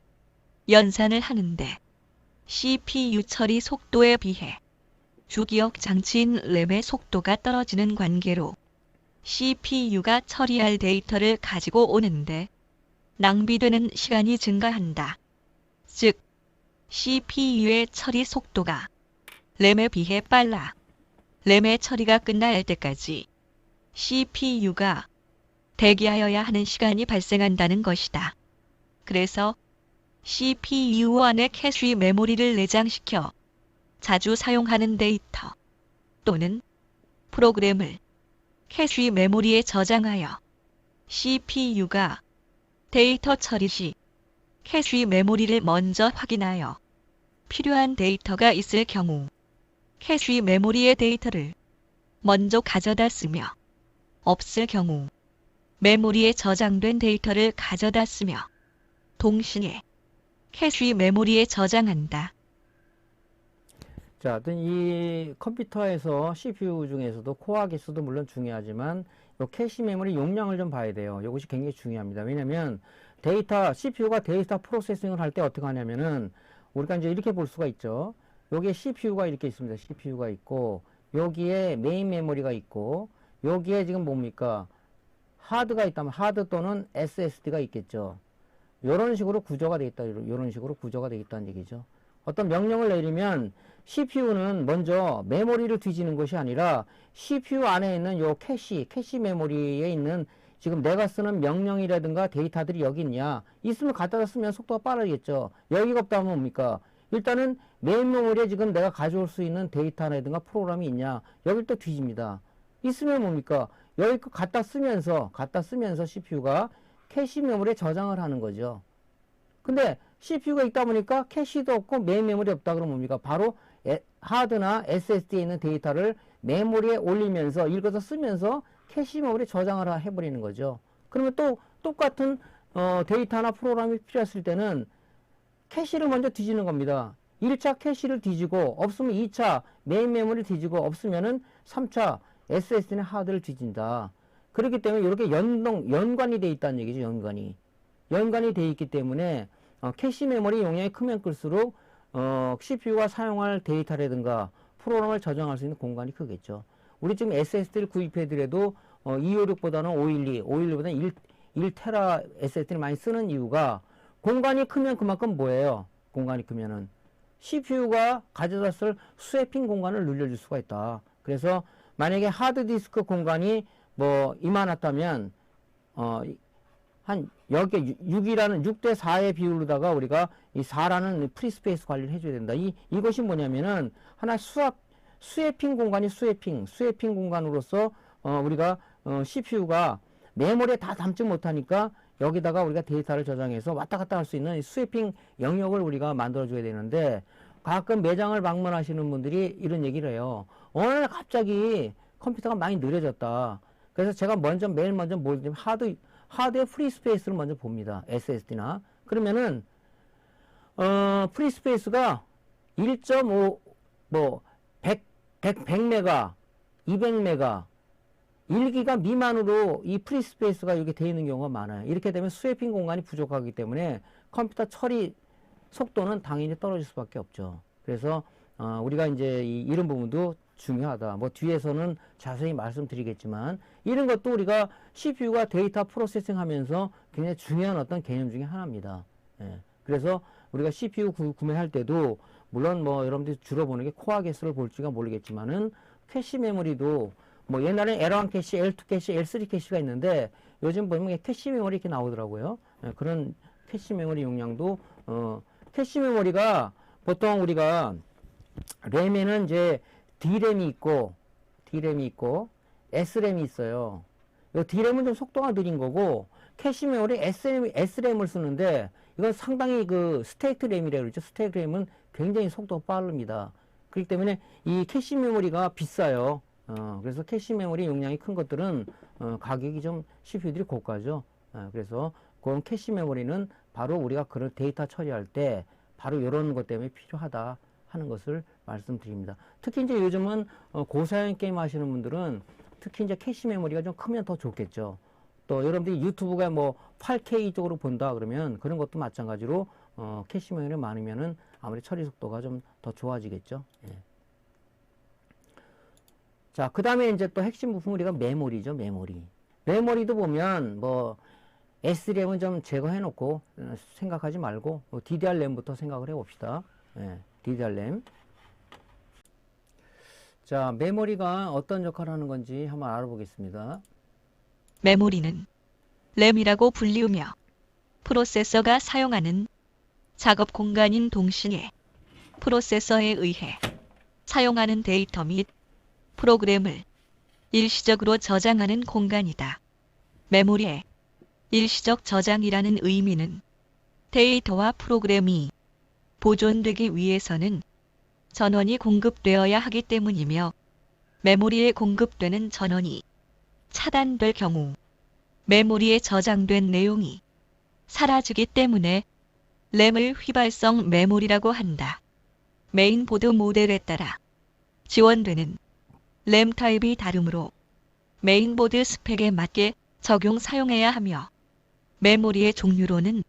Speaker 2: 연산을 하는데 CPU 처리 속도에 비해 주기억 장치인 램의 속도가 떨어지는 관계로 CPU가 처리할 데이터를 가지고 오는데 낭비되는 시간이 증가한다. 즉, CPU의 처리 속도가 램에 비해 빨라 램의 처리가 끝날 때까지 CPU가 대기하여야 하는 시간이 발생한다는 것이다. 그래서 CPU 안에 캐시 메모리를 내장시켜 자주 사용하는 데이터 또는 프로그램을 캐시 메모리에 저장하여 CPU가 데이터 처리 시 캐시 메모리를 먼저 확인하여 필요한 데이터가 있을 경우 캐시 메모리의 데이터를 먼저 가져다 쓰며 없을 경우 메모리에 저장된 데이터를 가져다 쓰며 동시에 캐시 메모리에 저장한다.
Speaker 1: 자, 하여튼 이 컴퓨터에서 CPU 중에서도 코어 개수도 물론 중요하지만 요 캐시 메모리 용량을 좀 봐야 돼요. 이것이 굉장히 중요합니다. 왜냐면 CPU가 데이터 프로세싱을 할 때 어떻게 하냐면은 우리가 이제 이렇게 볼 수가 있죠. 여기에 CPU가 이렇게 있습니다. CPU가 있고 여기에 메인 메모리가 있고 여기에 지금 뭡니까? 하드가 있다면 하드 또는 SSD가 있겠죠. 이런 식으로 구조가 되어 있다. 이런 식으로 구조가 되어 있다는 얘기죠. 어떤 명령을 내리면 CPU는 먼저 메모리를 뒤지는 것이 아니라 CPU 안에 있는 요 캐시 메모리에 있는 지금 내가 쓰는 명령이라든가 데이터들이 여기 있냐. 있으면 갖다 쓰면 속도가 빠르겠죠. 여기가 없다면 뭡니까? 일단은 메인 메모리에 지금 내가 가져올 수 있는 데이터라든가 프로그램이 있냐. 여길 또 뒤집니다. 있으면 뭡니까? 여기 거 갖다 쓰면서 CPU가 캐시 메모리에 저장을 하는 거죠. 근데 CPU가 있다 보니까 캐시도 없고 메인 메모리 없다 그러면 뭡니까? 바로 하드나 SSD에 있는 데이터를 메모리에 올리면서 읽어서 쓰면서 캐시 메모리에 저장을 해버리는 거죠. 그러면 또 똑같은 데이터나 프로그램이 필요했을 때는 캐시를 먼저 뒤지는 겁니다. 1차 캐시를 뒤지고 없으면 2차 메인 메모리를 뒤지고 없으면은 3차 SSD나 하드를 뒤진다. 그렇기 때문에 이렇게 연관이 돼 있다는 얘기죠. 연관이 돼 있기 때문에 캐시 메모리 용량이 크면 클수록 CPU가 사용할 데이터라든가 프로그램을 저장할 수 있는 공간이 크겠죠. 우리 지금 SSD를 구입해더라도 256보다는 512보다는 1테라 SSD를 많이 쓰는 이유가 공간이 크면 그만큼 뭐예요? 공간이 크면은 CPU가 가져다 쓸 스웨핑 공간을 늘려줄 수가 있다. 그래서 만약에 하드디스크 공간이 뭐 이만했다면 한 여기 6이라는 6대 4의 비율로다가 우리가 이 4라는 프리스페이스 관리를 해줘야 된다. 이것이 뭐냐면은 하나 스웨핑 공간이 스웨핑 공간으로서 우리가 CPU가 메모리에 다 담지 못하니까 여기다가 우리가 데이터를 저장해서 왔다 갔다 할 수 있는 스웨핑 영역을 우리가 만들어줘야 되는데 가끔 매장을 방문하시는 분들이 이런 얘기를 해요. 어느 날 갑자기 컴퓨터가 많이 느려졌다. 그래서 제가 매일 먼저 뭘 하드의 프리스페이스를 먼저 봅니다. SSD나. 그러면은 프리스페이스가 1.5 100메가, 200메가, 1기가 미만으로 이 프리스페이스가 이렇게 되어 있는 경우가 많아요. 이렇게 되면 스웨핑 공간이 부족하기 때문에 컴퓨터 처리 속도는 당연히 떨어질 수밖에 없죠. 그래서 우리가 이제 이런 부분도 중요하다. 뭐 뒤에서는 자세히 말씀드리겠지만 이런 것도 우리가 CPU가 데이터 프로세싱 하면서 굉장히 중요한 어떤 개념 중에 하나입니다. 예. 그래서 우리가 CPU 구매할 때도 물론 뭐 여러분들이 주로 보는 게 코어 개수를 볼지가 모르겠지만은 캐시 메모리도 뭐 옛날엔 L1 캐시, L2 캐시, L3 캐시가 있는데 요즘 보면 캐시 메모리 이렇게 나오더라고요. 예, 그런 캐시 메모리 용량도 캐시 메모리가 보통 우리가 램에는 이제 D램이 있고 S램이 있어요. 이 D램은 좀 속도가 느린 거고 캐시 메모리 S램을 쓰는데 이건 상당히 그 스테이트 램이라고 그러죠. 스테이트 램은 굉장히 속도가 빠릅니다. 그렇기 때문에 이 캐시 메모리가 비싸요. 그래서 캐시 메모리 용량이 큰 것들은 가격이 좀 CPU들이 고가죠. 그래서 그런 캐시 메모리는 바로 우리가 그런 데이터 처리할 때 바로 이런 것 때문에 필요하다 하는 것을 말씀드립니다. 특히 이제 요즘은 고사양 게임 하시는 분들은 특히 이제 캐시 메모리가 좀 크면 더 좋겠죠. 또 여러분들이 유튜브가 뭐 8K 쪽으로 본다 그러면 그런 것도 마찬가지로 캐시 메모리 많으면은 아무리 처리 속도가 좀 더 좋아지겠죠. 예. 자, 그 다음에 이제 또 핵심 부품 우리가 메모리죠, 메모리. 메모리도 보면 뭐 SRAM은 좀 제거해 놓고 생각하지 말고 DDR램부터 생각을 해 봅시다. 예, DDR램. 자, 메모리가 어떤 역할을 하는 건지 한번 알아보겠습니다.
Speaker 2: 메모리는 램이라고 불리우며 프로세서가 사용하는 작업 공간인 동시에 프로세서에 의해 사용하는 데이터 및 프로그램을 일시적으로 저장하는 공간이다. 메모리의 일시적 저장이라는 의미는 데이터와 프로그램이 보존되기 위해서는 전원이 공급되어야 하기 때문이며 메모리에 공급되는 전원이 차단될 경우 메모리에 저장된 내용이 사라지기 때문에 램을 휘발성 메모리라고 한다. 메인보드 모델에 따라 지원되는 램 타입이 다르므로 메인보드 스펙에 맞게 적용 사용해야 하며 메모리의 종류로는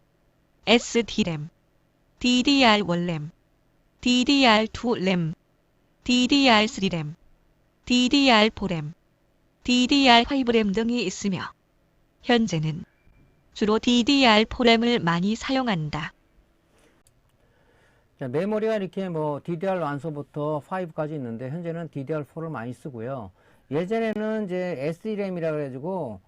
Speaker 2: SD램, DDR1램, DDR2램, DDR3램, DDR4램, DDR5램 등이 있으며 현재는 주로 DDR4램을 많이 사용한다.
Speaker 1: 자, 메모리가 이렇게 뭐 DDR1서부터 5까지 있는데 현재는 DDR4를 많이 쓰고요. 예전에는 이제 SD램이라 그래가지고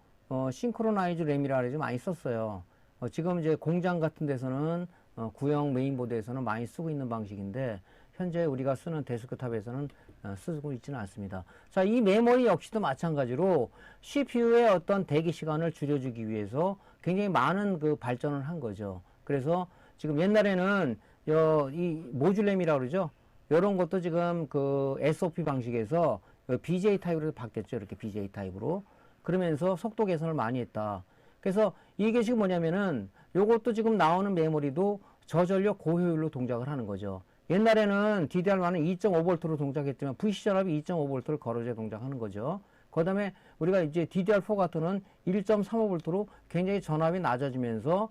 Speaker 1: 싱크로나이즈 램이라 그래가지고 많이 썼어요. 지금 이제 공장 같은 데서는 구형 메인보드에서는 많이 쓰고 있는 방식인데 현재 우리가 쓰는 데스크탑에서는 쓰고 있지는 않습니다. 자, 이 메모리 역시도 마찬가지로 CPU의 어떤 대기 시간을 줄여주기 위해서 굉장히 많은 그 발전을 한 거죠. 그래서 지금 옛날에는 이 모듈램이라고 그러죠. 이런 것도 지금 그 SOP 방식에서 BJ 타입으로 바뀌었죠. 이렇게 BJ 타입으로. 그러면서 속도 개선을 많이 했다. 그래서 이게 지금 뭐냐면은 요것도 지금 나오는 메모리도 저전력 고효율로 동작을 하는 거죠. 옛날에는 DDR1은 2.5V로 동작했지만 VC 전압이 2.5V를 걸어줘야 동작하는 거죠. 그 다음에 우리가 이제 DDR4 같은 1.35V로 굉장히 전압이 낮아지면서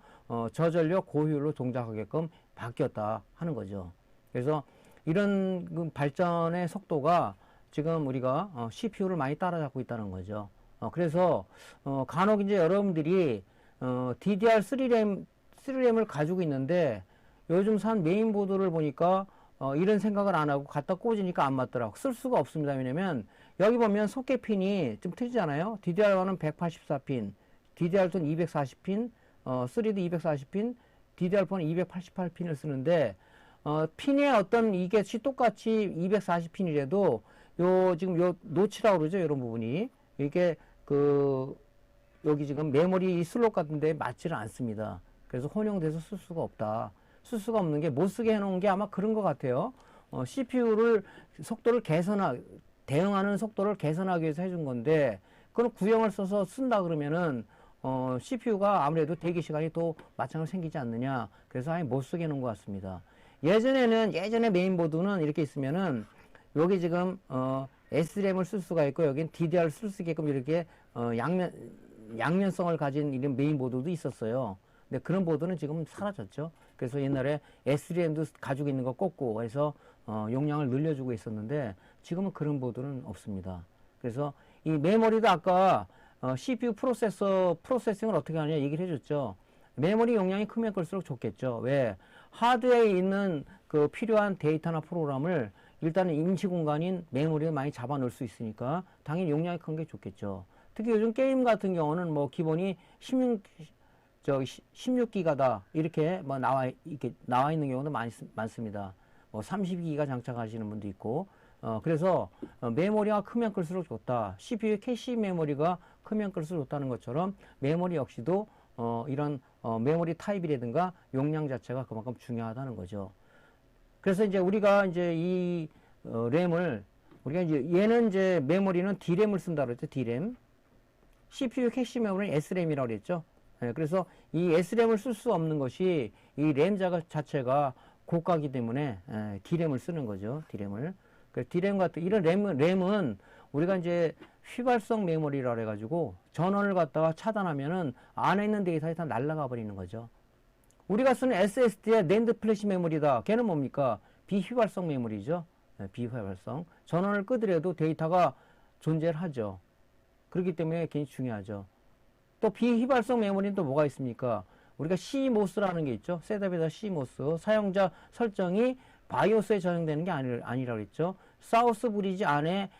Speaker 1: 저전력 고효율로 동작하게끔 바뀌었다 하는 거죠. 그래서 이런 그 발전의 속도가 지금 우리가 CPU를 많이 따라잡고 있다는 거죠. 그래서 간혹 이제 여러분들이 DDR3램을 가지고 있는데 요즘 산 메인보드를 보니까 이런 생각을 안 하고 갖다 꽂으니까 안 맞더라고. 쓸 수가 없습니다. 왜냐면 여기 보면 속계핀이 좀 틀리잖아요. DDR1은 184핀, DDR2는 240핀, 3도 240핀, DDR4는 288핀을 쓰는데 핀의 어떤 이게 똑같이 240핀이라도 지금 요 노치라고 그러죠. 이런 부분이 이게 여기 지금 메모리 슬롯 같은데 맞지를 않습니다. 그래서 혼용돼서 쓸 수가 없다. 쓸 수가 없는 게 못 쓰게 해놓은 게 아마 그런 것 같아요. CPU를 속도를 대응하는 속도를 개선하기 위해서 해준 건데, 그런 구형을 써서 쓴다 그러면은, CPU가 아무래도 대기 시간이 또 마찬가지로 생기지 않느냐. 그래서 아예 못 쓰게 해놓은 것 같습니다. 예전에 메인보드는 이렇게 있으면은, 여기 지금, SRAM을 쓸 수가 있고, 여긴 DDR을 쓸 수 있게끔 이렇게, 양면성을 가진 이런 메인보드도 있었어요. 근데 그런 보드는 지금 사라졌죠. 그래서 옛날에 SRAM도 가지고 있는 거 꽂고 해서 용량을 늘려주고 있었는데 지금은 그런 보드는 없습니다. 그래서 이 메모리도 아까 CPU 프로세싱을 어떻게 하느냐 얘기를 해줬죠. 메모리 용량이 크면 클수록 좋겠죠. 왜? 하드에 있는 그 필요한 데이터나 프로그램을 일단은 임시 공간인 메모리에 많이 잡아 넣을 수 있으니까 당연히 용량이 큰 게 좋겠죠. 특히 요즘 게임 같은 경우는 뭐 기본이 16기가다 이렇게 나와 있는 경우도 많습니다. 뭐 32기가 장착하시는 분도 있고, 그래서 메모리가 크면 클수록 좋다. CPU 캐시 메모리가 크면 클수록 좋다는 것처럼 메모리 역시도 이런 메모리 타입이라든가 용량 자체가 그만큼 중요하다는 거죠. 그래서 이제 우리가 이제 이 램을 우리가 이제 얘는 이제 메모리는 D램을 쓴다 그랬죠. D램. CPU 캐시 메모리는 SRAM이라고 그랬죠. 예, 그래서 이 SRAM을 쓸 수 없는 것이 이 램 자체가 고가이기 때문에 D램을 쓰는 거죠. D램을. 그 D램 같은 이런 램은 우리가 이제 휘발성 메모리라고 해가지고 전원을 갖다가 차단하면은 안에 있는 데이터가 다 날아가 버리는 거죠. 우리가 쓰는 SSD의 낸드 플래시 메모리다. 걔는 뭡니까? 비휘발성 메모리죠. 비휘발성. 전원을 끄더라도 데이터가 존재를 하죠. 그렇기 때문에 굉장히 중요하죠. 또 비휘발성 메모리는 또 뭐가 있습니까? 우리가 CMOS라는 게 있죠. 셋업에다 CMOS. 사용자 설정이 바이오스에 저장되는 게 아니라고 했죠. 사우스 브리지 안에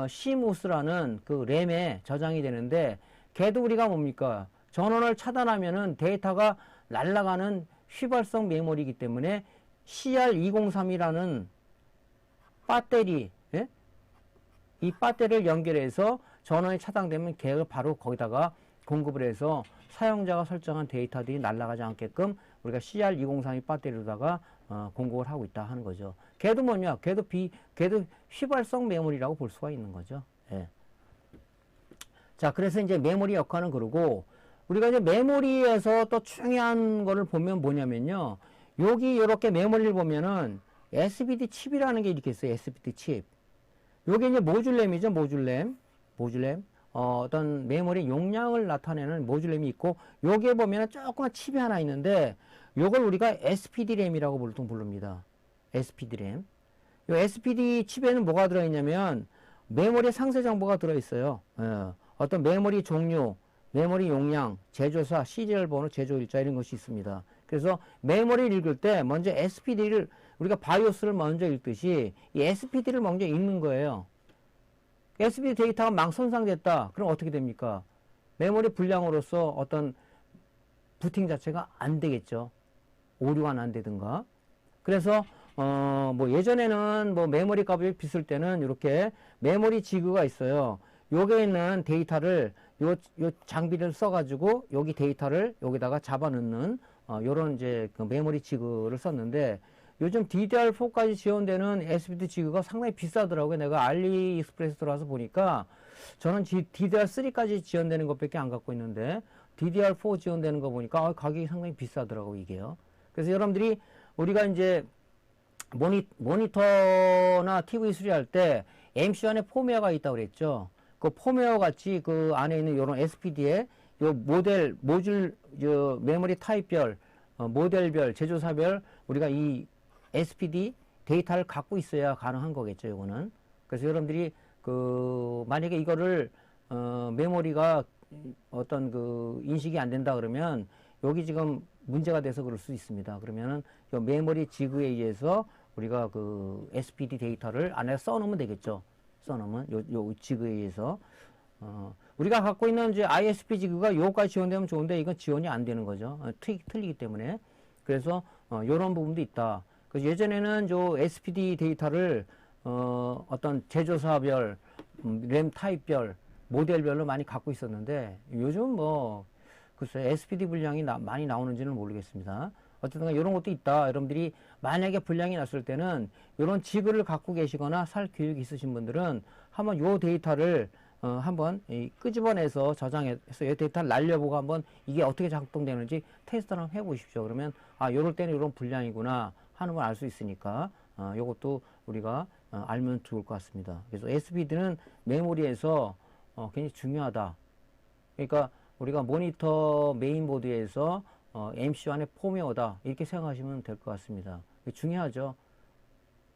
Speaker 1: CMOS라는 그 램에 저장이 되는데 걔도 우리가 뭡니까? 전원을 차단하면은 데이터가 날아가는 휘발성 메모리이기 때문에 CR203이라는 배터리, 예? 이 배터리를 연결해서 전원이 차단되면 걔를 바로 거기다가 공급을 해서 사용자가 설정한 데이터들이 날아가지 않게끔 우리가 CR203이 배터리로다가 공급을 하고 있다 하는 거죠. 걔도 뭐냐? 걔도 휘발성 메모리라고 볼 수가 있는 거죠. 예. 자, 그래서 이제 메모리 역할은 그러고 우리가 이제 메모리에서 또 중요한 거를 보면 뭐냐면요. 여기 이렇게 메모리를 보면은 SBD 칩이라는 게 이렇게 있어요. SBD 칩. 요게 이제 모듈램이죠. 모듈램. 어떤 메모리 용량을 나타내는 모듈램이 있고, 요게 보면은 조그만 칩이 하나 있는데, 요걸 우리가 SPD램이라고 보통 부릅니다. SPD램. 요 SPD 칩에는 뭐가 들어있냐면, 메모리 상세 정보가 들어있어요. 어떤 메모리 종류, 메모리 용량, 제조사, 시리얼 번호, 제조일자 이런 것이 있습니다. 그래서 메모리를 읽을 때 먼저 SPD를 우리가 바이오스를 먼저 읽듯이 이 SPD를 먼저 읽는 거예요. SPD 데이터가 막 손상됐다. 그럼 어떻게 됩니까? 메모리 불량으로서 어떤 부팅 자체가 안 되겠죠. 오류가 안 되든가. 그래서 뭐 예전에는 뭐 메모리 값이 비쌀 때는 이렇게 메모리 지그가 있어요. 요게 있는 데이터를 요 장비를 써가지고 여기 데이터를 여기다가 잡아 넣는 요런 이제 그 메모리 지그를 썼는데 요즘 DDR4까지 지원되는 SPD 지그가 상당히 비싸더라고요. 내가 알리익스프레스 들어와서 보니까 저는 DDR3까지 지원되는 것밖에 안 갖고 있는데 DDR4 지원되는 거 보니까 가격이 상당히 비싸더라고요, 이게요. 그래서 여러분들이 우리가 이제 모니터나 TV 수리할 때 MC 안에 폼웨어가 있다고 그랬죠. 그 폼웨어 같이 그 안에 있는 요런 SPD에 요 모듈 메모리 타입별, 모델별, 제조사별 우리가 이 SPD 데이터를 갖고 있어야 가능한 거겠죠, 이거는. 그래서 여러분들이 만약에 이거를 메모리가 어떤 인식이 안 된다 그러면 여기 지금 문제가 돼서 그럴 수 있습니다. 그러면은 이 메모리 지그에 의해서 우리가 SPD 데이터를 안에 써놓으면 되겠죠. 써놓으면 요 지그에 의해서 우리가 갖고 있는 이제 ISP 지그가 요거까지 지원되면 좋은데 이건 지원이 안 되는 거죠. 틀리기 때문에. 그래서 요런 부분도 있다. 그래서 예전에는 저 SPD 데이터를 어떤 제조사별, 램 타입별, 모델별로 많이 갖고 있었는데 요즘 글쎄 SPD 분량이 많이 나오는지는 모르겠습니다. 어쨌든 이런 것도 있다. 여러분들이 만약에 분량이 났을 때는 이런 지그를 갖고 계시거나 살 교육이 있으신 분들은 한번 요 데이터를 한번 끄집어내서 저장해서 이 데이터를 날려보고 한번 이게 어떻게 작동되는지 테스트를 한번 해보십시오. 그러면 요럴 때는 이런 분량이구나 하는 걸 알 수 있으니까 요것도 우리가 알면 좋을 것 같습니다. 그래서 SPD는 메모리에서 굉장히 중요하다. 그러니까 우리가 모니터 메인보드에서 MC1의 폼웨어다 이렇게 생각하시면 될 것 같습니다. 중요하죠.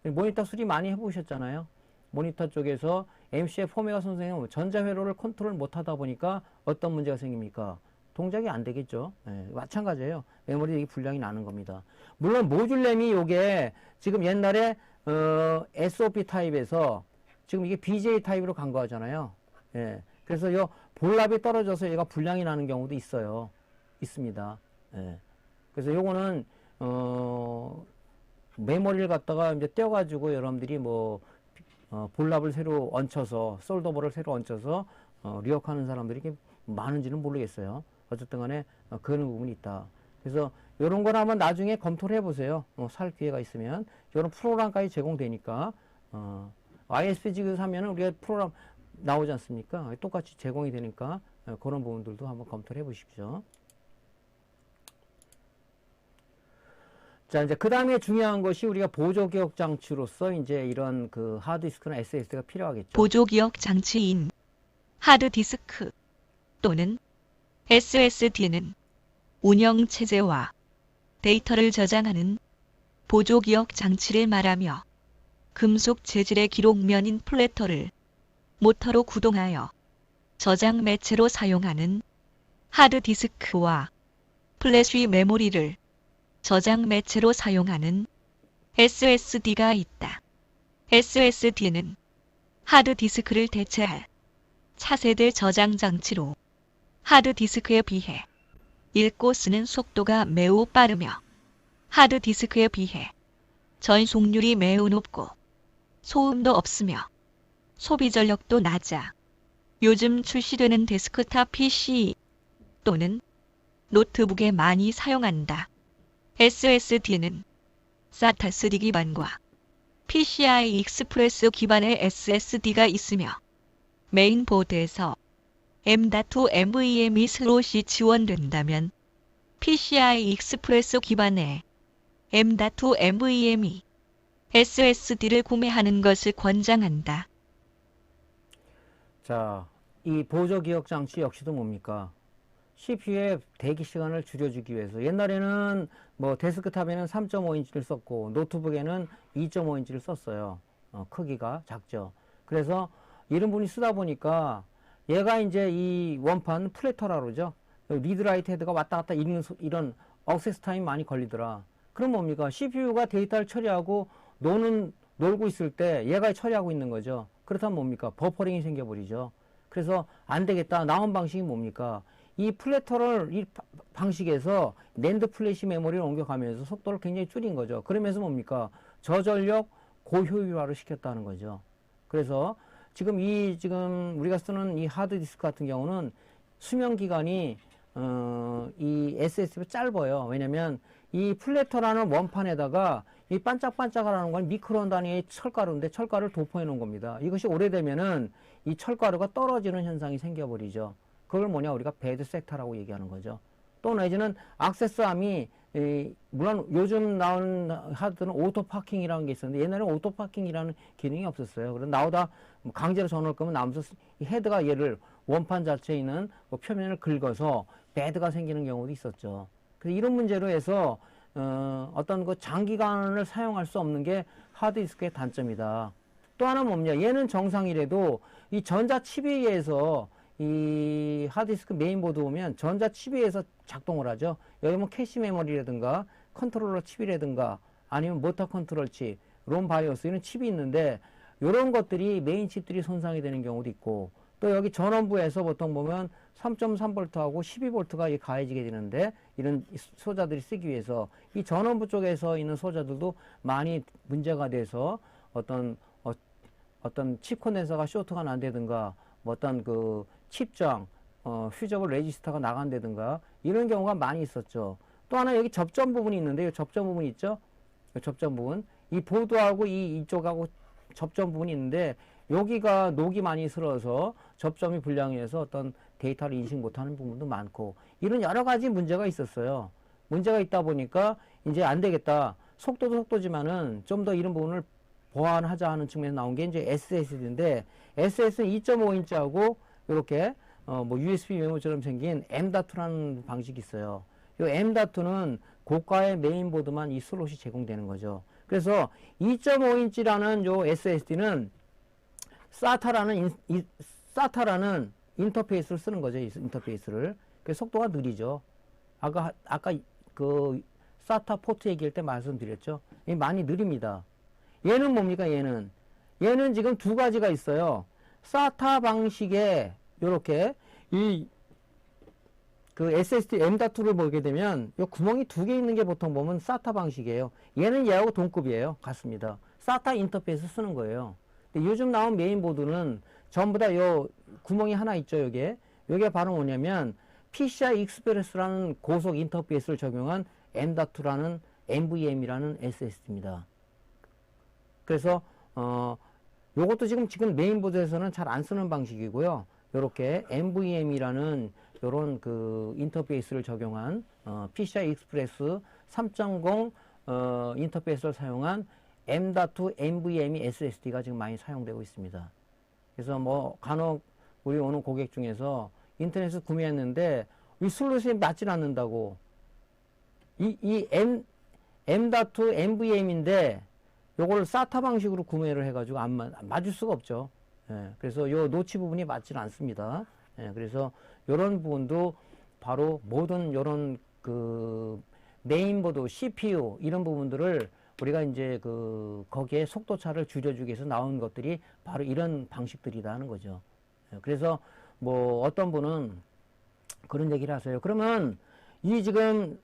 Speaker 1: 모니터 수리 많이 해보셨잖아요. 모니터 쪽에서 MC의 폼웨어 선생님은 전자회로를 컨트롤 못하다 보니까 어떤 문제가 생깁니까? 동작이 안 되겠죠. 마찬가지예요. 메모리 분량이 나는 겁니다. 물론 모듈 램이 요게 지금 옛날에 SOP 타입에서 지금 이게 BJ 타입으로 간 거잖아요. 그래서 요 볼랍이 떨어져서 얘가 분량이 나는 경우도 있어요. 있습니다. 그래서 요거는 메모리를 갖다가 이제 떼어가지고 여러분들이 볼랍을 새로 얹혀서 솔더볼을 새로 얹혀서 리역하는 사람들이 이렇게 많은지는 모르겠어요. 어쨌든 간에 그런 부분이 있다. 그래서 요런 걸 한번 나중에 검토를 해보세요. 살 기회가 있으면. 요런 프로그램까지 제공되니까 ISP 지금 사면은 우리가 프로그램 나오지 않습니까? 똑같이 제공이 되니까 그런 부분들도 한번 검토를 해보십시오. 자, 이제 그 다음에 중요한 것이 우리가 보조기억 장치로서 이제 이런 하드디스크나 SSD가 필요하겠죠.
Speaker 2: 보조기억 장치인 하드디스크 또는 SSD는 운영체제와 데이터를 저장하는 보조기억 장치를 말하며 금속 재질의 기록면인 플래터를 모터로 구동하여 저장 매체로 사용하는 하드디스크와 플래시 메모리를 저장 매체로 사용하는 SSD가 있다. SSD는 하드디스크를 대체할 차세대 저장 장치로 하드디스크에 비해 읽고 쓰는 속도가 매우 빠르며 하드디스크에 비해 전송률이 매우 높고 소음도 없으며 소비 전력도 낮아 요즘 출시되는 데스크탑 PC 또는 노트북에 많이 사용한다. SSD는 SATA 3 기반과 PCI 익스프레스 기반의 SSD가 있으며 메인보드에서 M.2 NVMe 슬롯이 지원된다면 PCI 익스프레스 기반의 M.2 NVMe SSD를 구매하는 것을 권장한다.
Speaker 1: 자, 이 보조기억 장치 역시도 뭡니까? CPU의 대기 시간을 줄여주기 위해서 옛날에는 데스크탑에는 3.5인치를 썼고 노트북에는 2.5인치를 썼어요. 크기가 작죠. 그래서 이런 분이 쓰다 보니까 얘가 이제 이 원판 플래터라 그러죠. 리드라이트 헤드가 왔다 갔다 이런 억세스 타임 많이 걸리더라. 그럼 뭡니까? CPU가 데이터를 처리하고 놀고 있을 때 얘가 처리하고 있는 거죠. 그렇다면 뭡니까? 버퍼링이 생겨버리죠. 그래서 안 되겠다. 나온 방식이 뭡니까? 이 플래터를 이 방식에서 낸드 플래시 메모리를 옮겨가면서 속도를 굉장히 줄인 거죠. 그러면서 뭡니까? 저전력 고효율화를 시켰다는 거죠. 그래서 지금 우리가 쓰는 이 하드디스크 같은 경우는 수명 기간이 이 SSD가 짧아요. 왜냐면 이 플래터라는 원판에다가 이 반짝반짝하라는 건 미크론 단위의 철가루인데 철가루를 도포해 놓은 겁니다. 이것이 오래되면은 이 철가루가 떨어지는 현상이 생겨버리죠. 그걸 우리가 배드 섹터라고 얘기하는 거죠. 또 내지는 액세스암이 물론 요즘 나온 하드는 오토 파킹이라는 게 있었는데 옛날에는 오토 파킹이라는 기능이 없었어요. 그래서 나오다 강제로 전원을 끄면 나오면서 이 헤드가 얘를 원판 자체에 있는 표면을 긁어서 배드가 생기는 경우도 있었죠. 그래서 이런 문제로 해서 어떤 그 장기간을 사용할 수 없는 게 하드디스크의 단점이다. 또 하나는 뭡냐? 얘는 정상이라도 이 전자칩에 의해서 이 하드디스크 메인보드 보면 전자칩에 의해서 작동을 하죠. 여기 뭐 캐시 메모리라든가 컨트롤러 칩이라든가 아니면 모터 컨트롤 칩, 롬 바이오스 이런 칩이 있는데 이런 것들이 메인 칩들이 손상이 되는 경우도 있고 또 여기 전원부에서 보통 보면 3.3V하고 12V가 가해지게 되는데 이런 소자들이 쓰기 위해서 이 전원부 쪽에서 있는 소자들도 많이 문제가 돼서 어떤 칩 콘덴서가 쇼트가 난다든가 뭐 어떤 그 칩장 퓨저블 레지스터가 나간다든가 이런 경우가 많이 있었죠. 또 하나 여기 접점 부분이 있는데 이 접점 부분 있죠? 이 접점 부분 이 보드하고 이쪽하고 접점 부분이 있는데 여기가 녹이 많이 슬어서 접점이 불량해서 어떤 데이터를 인식 못하는 부분도 많고 이런 여러 가지 문제가 있었어요. 문제가 있다 보니까 이제 안 되겠다. 속도도 속도지만은 좀 더 이런 부분을 보완하자 하는 측면에서 나온 게 이제 SSD인데 SS는 2.5인치하고 이렇게 뭐 USB 메모처럼 생긴 M.2라는 방식이 있어요. 이 M.2는 고가의 메인보드만 이 슬롯이 제공되는 거죠. 그래서 2.5인치라는 요 SSD는 SATA라는 인터페이스를 쓰는 거죠. 이 인터페이스를. 그래서 속도가 느리죠. 아까 그 SATA 포트 얘기할 때 말씀드렸죠. 많이 느립니다. 얘는 뭡니까? 얘는 지금 두 가지가 있어요. SATA 방식의 요렇게 그 SSD M.2를 보게 되면 요 구멍이 두 개 있는 게 보통 보면 SATA 방식이에요. 얘는 얘하고 동급이에요. 같습니다. SATA 인터페이스 쓰는 거예요. 근데 요즘 나온 메인보드는 전부 다 요 구멍이 하나 있죠. 요게 바로 뭐냐면 PCI Express라는 고속 인터페이스를 적용한 M.2라는 NVMe라는 SSD입니다. 그래서 요것도 지금 메인보드에서는 잘 안 쓰는 방식이고요. 요렇게 NVMe라는 요런 그 인터페이스를 적용한 PCI Express 3.0 인터페이스를 사용한 M.2 NVMe SSD가 지금 많이 사용되고 있습니다. 그래서 뭐 간혹 우리 오는 고객 중에서 인터넷에서 구매했는데 이 슬롯이 맞질 않는다고 이 M.2 NVM인데 요걸 SATA 방식으로 구매를 해가지고 맞을 수가 없죠. 예, 그래서 요 노치 부분이 맞질 않습니다. 예, 그래서 요런 부분도 바로 모든 요런 그 메인보드, CPU 이런 부분들을 우리가 이제 거기에 속도차를 줄여주기 위해서 나온 것들이 바로 이런 방식들이다 하는 거죠. 예, 그래서 뭐 어떤 분은 그런 얘기를 하세요. 그러면 이 지금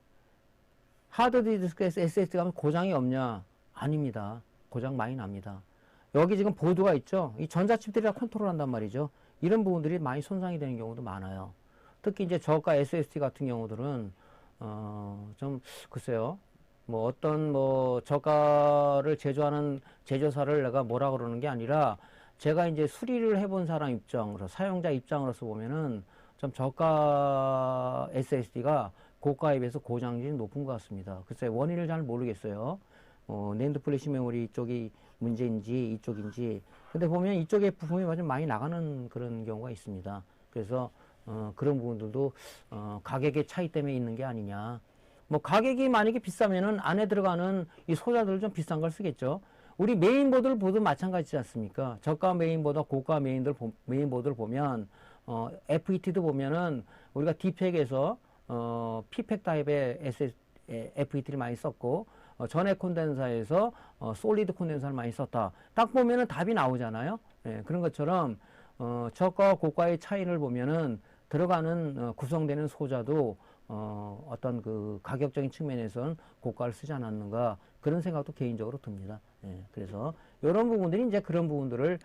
Speaker 1: 하드디스크에서 SSD가 하면 고장이 없냐? 아닙니다. 고장 많이 납니다. 여기 지금 보드가 있죠. 이 전자칩들이라 컨트롤한단 말이죠. 이런 부분들이 많이 손상이 되는 경우도 많아요. 특히 이제 저가 SSD 같은 경우들은 좀 글쎄요. 뭐 어떤 뭐 저가를 제조하는 제조사를 내가 뭐라 그러는 게 아니라 제가 이제 수리를 해본 사람 입장으로 사용자 입장으로서 보면은 좀 저가 SSD가 고가에 비해서 고장률이 높은 것 같습니다. 글쎄 원인을 잘 모르겠어요. 낸드 플래시 메모리 쪽이 문제인지 이쪽인지. 근데 보면 이쪽에 부품이 좀 많이 나가는 그런 경우가 있습니다. 그래서 그런 부분들도 가격의 차이 때문에 있는 게 아니냐. 뭐 가격이 만약에 비싸면은 안에 들어가는 이 소자들을 좀 비싼 걸 쓰겠죠. 우리 메인보드를 보도 마찬가지지 않습니까? 저가 메인보드, 고가 메인보드를 보면 FET도 보면은 우리가 D팩에서 P팩 타입의 FET를 많이 썼고 전액 콘덴서에서 솔리드 콘덴서를 많이 썼다. 딱 보면은 답이 나오잖아요. 예, 그런 것처럼 저가와 고가의 차이를 보면은 들어가는 구성되는 소자도 어떤 그 가격적인 측면에서는 고가를 쓰지 않았는가 그런 생각도 개인적으로 듭니다. 예, 그래서 이런 부분들이 이제 그런 부분들을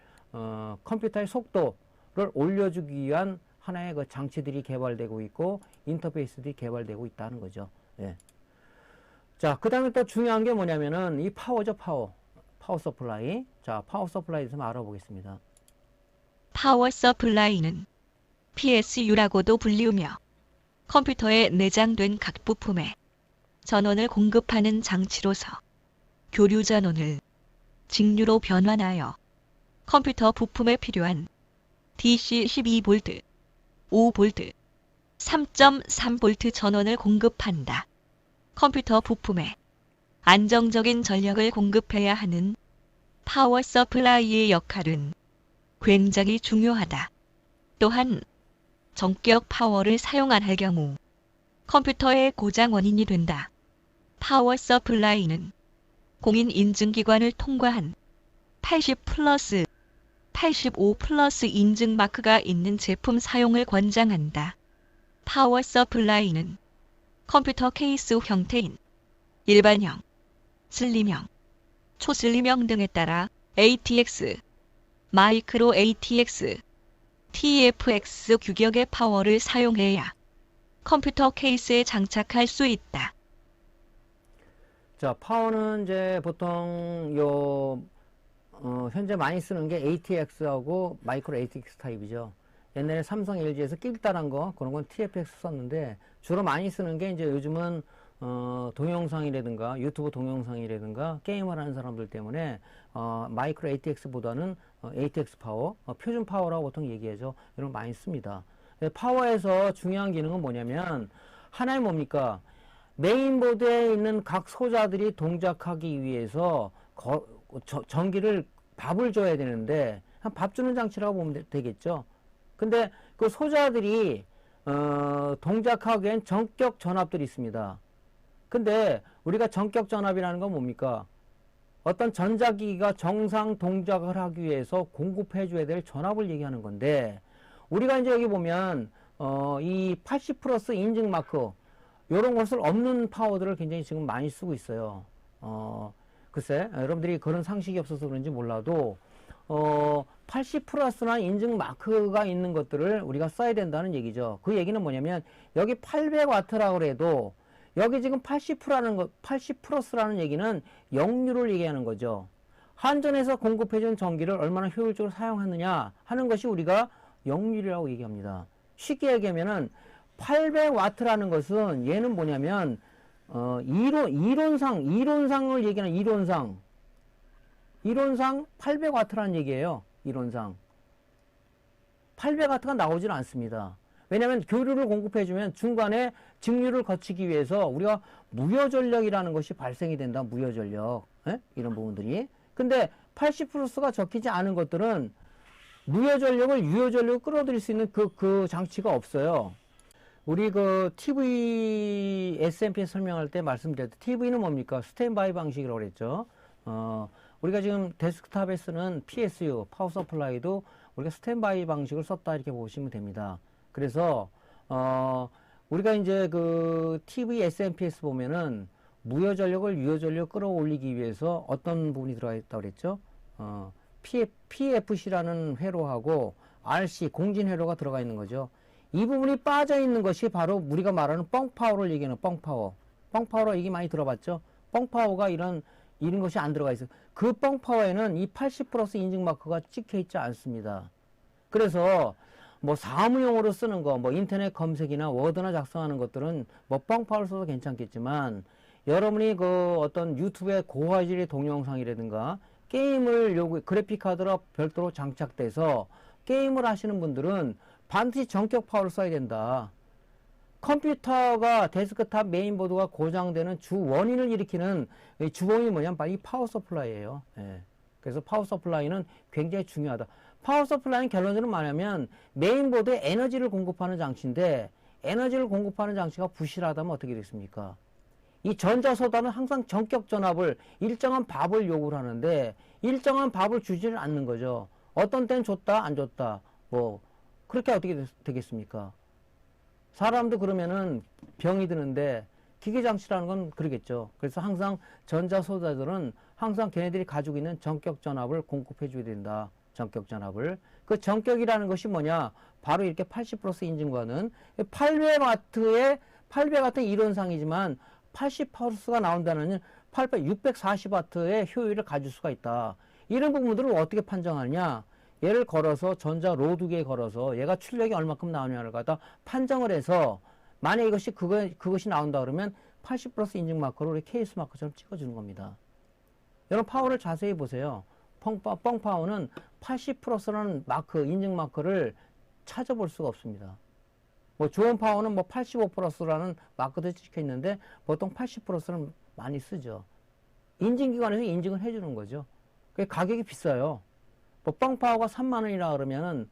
Speaker 1: 컴퓨터의 속도를 올려주기 위한 하나의 그 장치들이 개발되고 있고 인터페이스들이 개발되고 있다는 거죠. 예. 자, 그 다음에 또 중요한 게 뭐냐면은 이 파워죠, 파워 서플라이. 자, 파워 서플라이에 대해서 알아보겠습니다.
Speaker 2: 파워 서플라이는 PSU라고도 불리우며 컴퓨터에 내장된 각 부품에 전원을 공급하는 장치로서 교류 전원을 직류로 변환하여 컴퓨터 부품에 필요한 DC 12V, 5V, 3.3V 전원을 공급한다. 컴퓨터 부품에 안정적인 전력을 공급해야 하는 파워 서플라이의 역할은 굉장히 중요하다. 또한 전격 파워를 사용 안 할 경우 컴퓨터의 고장 원인이 된다. 파워 서플라이는 공인인증기관을 통과한 80 플러스, 85 플러스 인증 마크가 있는 제품 사용을 권장한다. 파워 서플라이는 컴퓨터 케이스 형태인 일반형, 슬림형, 초슬림형 등에 따라 ATX, 마이크로 ATX, TFX 규격의 파워를 사용해야 컴퓨터 케이스에 장착할 수 있다.
Speaker 1: 자, 파워는 이제 보통 현재 많이 쓰는 게 ATX하고 마이크로 ATX 타입이죠. 옛날에 삼성, LG에서 낄따란 거, 그런 건 TFX 썼는데, 주로 많이 쓰는 게 이제 요즘은, 동영상이라든가, 유튜브 동영상이라든가, 게임을 하는 사람들 때문에, 마이크로 ATX보다는 ATX 파워, 표준 파워라고 보통 얘기하죠. 이런 거 많이 씁니다. 파워에서 중요한 기능은 뭐냐면, 하나의 뭡니까? 메인보드에 있는 각 소자들이 동작하기 위해서 전기를 밥을 줘야 되는데 밥 주는 장치라고 보면 되겠죠. 근데 그 소자들이 동작하기엔 전격 전압들이 있습니다. 근데 우리가 전격 전압이라는 건 뭡니까? 어떤 전자기기가 정상 동작을 하기 위해서 공급해 줘야 될 전압을 얘기하는 건데, 우리가 이제 여기 보면 이 80 플러스 인증 마크 이런 것을 없는 파워들을 굉장히 지금 많이 쓰고 있어요. 글쎄, 여러분들이 그런 상식이 없어서 그런지 몰라도, 80 플러스나 인증 마크가 있는 것들을 우리가 써야 된다는 얘기죠. 그 얘기는 뭐냐면, 여기 800W라고 해도, 여기 지금 80 플러스라는 얘기는 역류를 얘기하는 거죠. 한전에서 공급해준 전기를 얼마나 효율적으로 사용하느냐 하는 것이 우리가 역류라고 얘기합니다. 쉽게 얘기하면은, 800W라는 것은 얘는 뭐냐면 이론상을 얘기하는 이론상 800W라는 얘기예요. 이론상 800W가 나오질 않습니다. 왜냐하면 교류를 공급해주면 중간에 직류를 거치기 위해서 우리가 무효전력이라는 것이 발생이 된다. 무효전력, 이런 부분들이. 근데 80 플러스가 적히지 않은 것들은 무효전력을 유효전력으로 끌어들일 수 있는 그 장치가 없어요. 우리 그 TV SMP 설명할 때 말씀드렸듯이 TV는 뭡니까? 스탠바이 방식이라고 그랬죠. 우리가 지금 데스크탑에 쓰는 PSU, 파워 서플라이도 우리가 스탠바이 방식을 썼다 이렇게 보시면 됩니다. 그래서 우리가 이제 그 TV SMPS 보면은 무효 전력을 유효 전력 끌어올리기 위해서 어떤 부분이 들어가 있다고 그랬죠? PFC라는 회로하고 RC 공진 회로가 들어가 있는 거죠. 이 부분이 빠져 있는 것이 바로 우리가 말하는 뻥파워를 얘기하는 뻥파워. 뻥파워로 얘기 많이 들어봤죠? 뻥파워가 이런 것이 안 들어가 있어요. 그 뻥파워에는 이 80 플러스 인증 마크가 찍혀 있지 않습니다. 그래서 뭐 사무용으로 쓰는 거, 뭐 인터넷 검색이나 워드나 작성하는 것들은 뭐 뻥파워를 써도 괜찮겠지만, 여러분이 그 어떤 유튜브의 고화질의 동영상이라든가 게임을 그래픽 카드로 별도로 장착돼서 게임을 하시는 분들은 반드시 전격 파워를 써야 된다. 컴퓨터가 데스크탑 메인보드가 고장되는 주 원인을 일으키는 주범이 뭐냐면 바로 이 파워 서플라이예요. 그래서 파워 서플라이는 굉장히 중요하다. 파워 서플라이는 결론적으로 말하면 메인보드에 에너지를 공급하는 장치인데, 에너지를 공급하는 장치가 부실하다면 어떻게 됐습니까? 이 전자소다는 항상 전격 전압을 일정한 밥을 요구를 하는데 일정한 밥을 주지를 않는 거죠. 어떤 때는 줬다 안 줬다 뭐 그렇게 어떻게 되겠습니까? 사람도 그러면은 병이 드는데 기계장치라는 건 그러겠죠. 그래서 항상 전자소다들은 항상 걔네들이 가지고 있는 전격 전압을 공급해 줘야 된다. 전격 전압을. 그 전격이라는 것이 뭐냐? 바로 이렇게 80 플러스 인증과는 800W의 이론상이지만 80 플러스가 나온다는 640W의 효율을 가질 수가 있다. 이런 부분들을 어떻게 판정하느냐? 얘를 걸어서 전자 로드기에 걸어서 얘가 출력이 얼마큼 나오냐를 갖다 판정을 해서, 만약 그것이 나온다 그러면 80 플러스 인증 마커로 우리 케이스 마커처럼 찍어주는 겁니다. 여러분 파워를 자세히 보세요. 뻥파워는 80 플러스라는 마크, 인증 마커를 찾아볼 수가 없습니다. 뭐 좋은 파워는 뭐 85 플러스라는 마크도 찍혀 있는데 보통 80 플러스는 많이 쓰죠. 인증기관에서 인증을 해주는 거죠. 그 가격이 비싸요. 뭐 뻥 파워가 3만 원이라 그러면은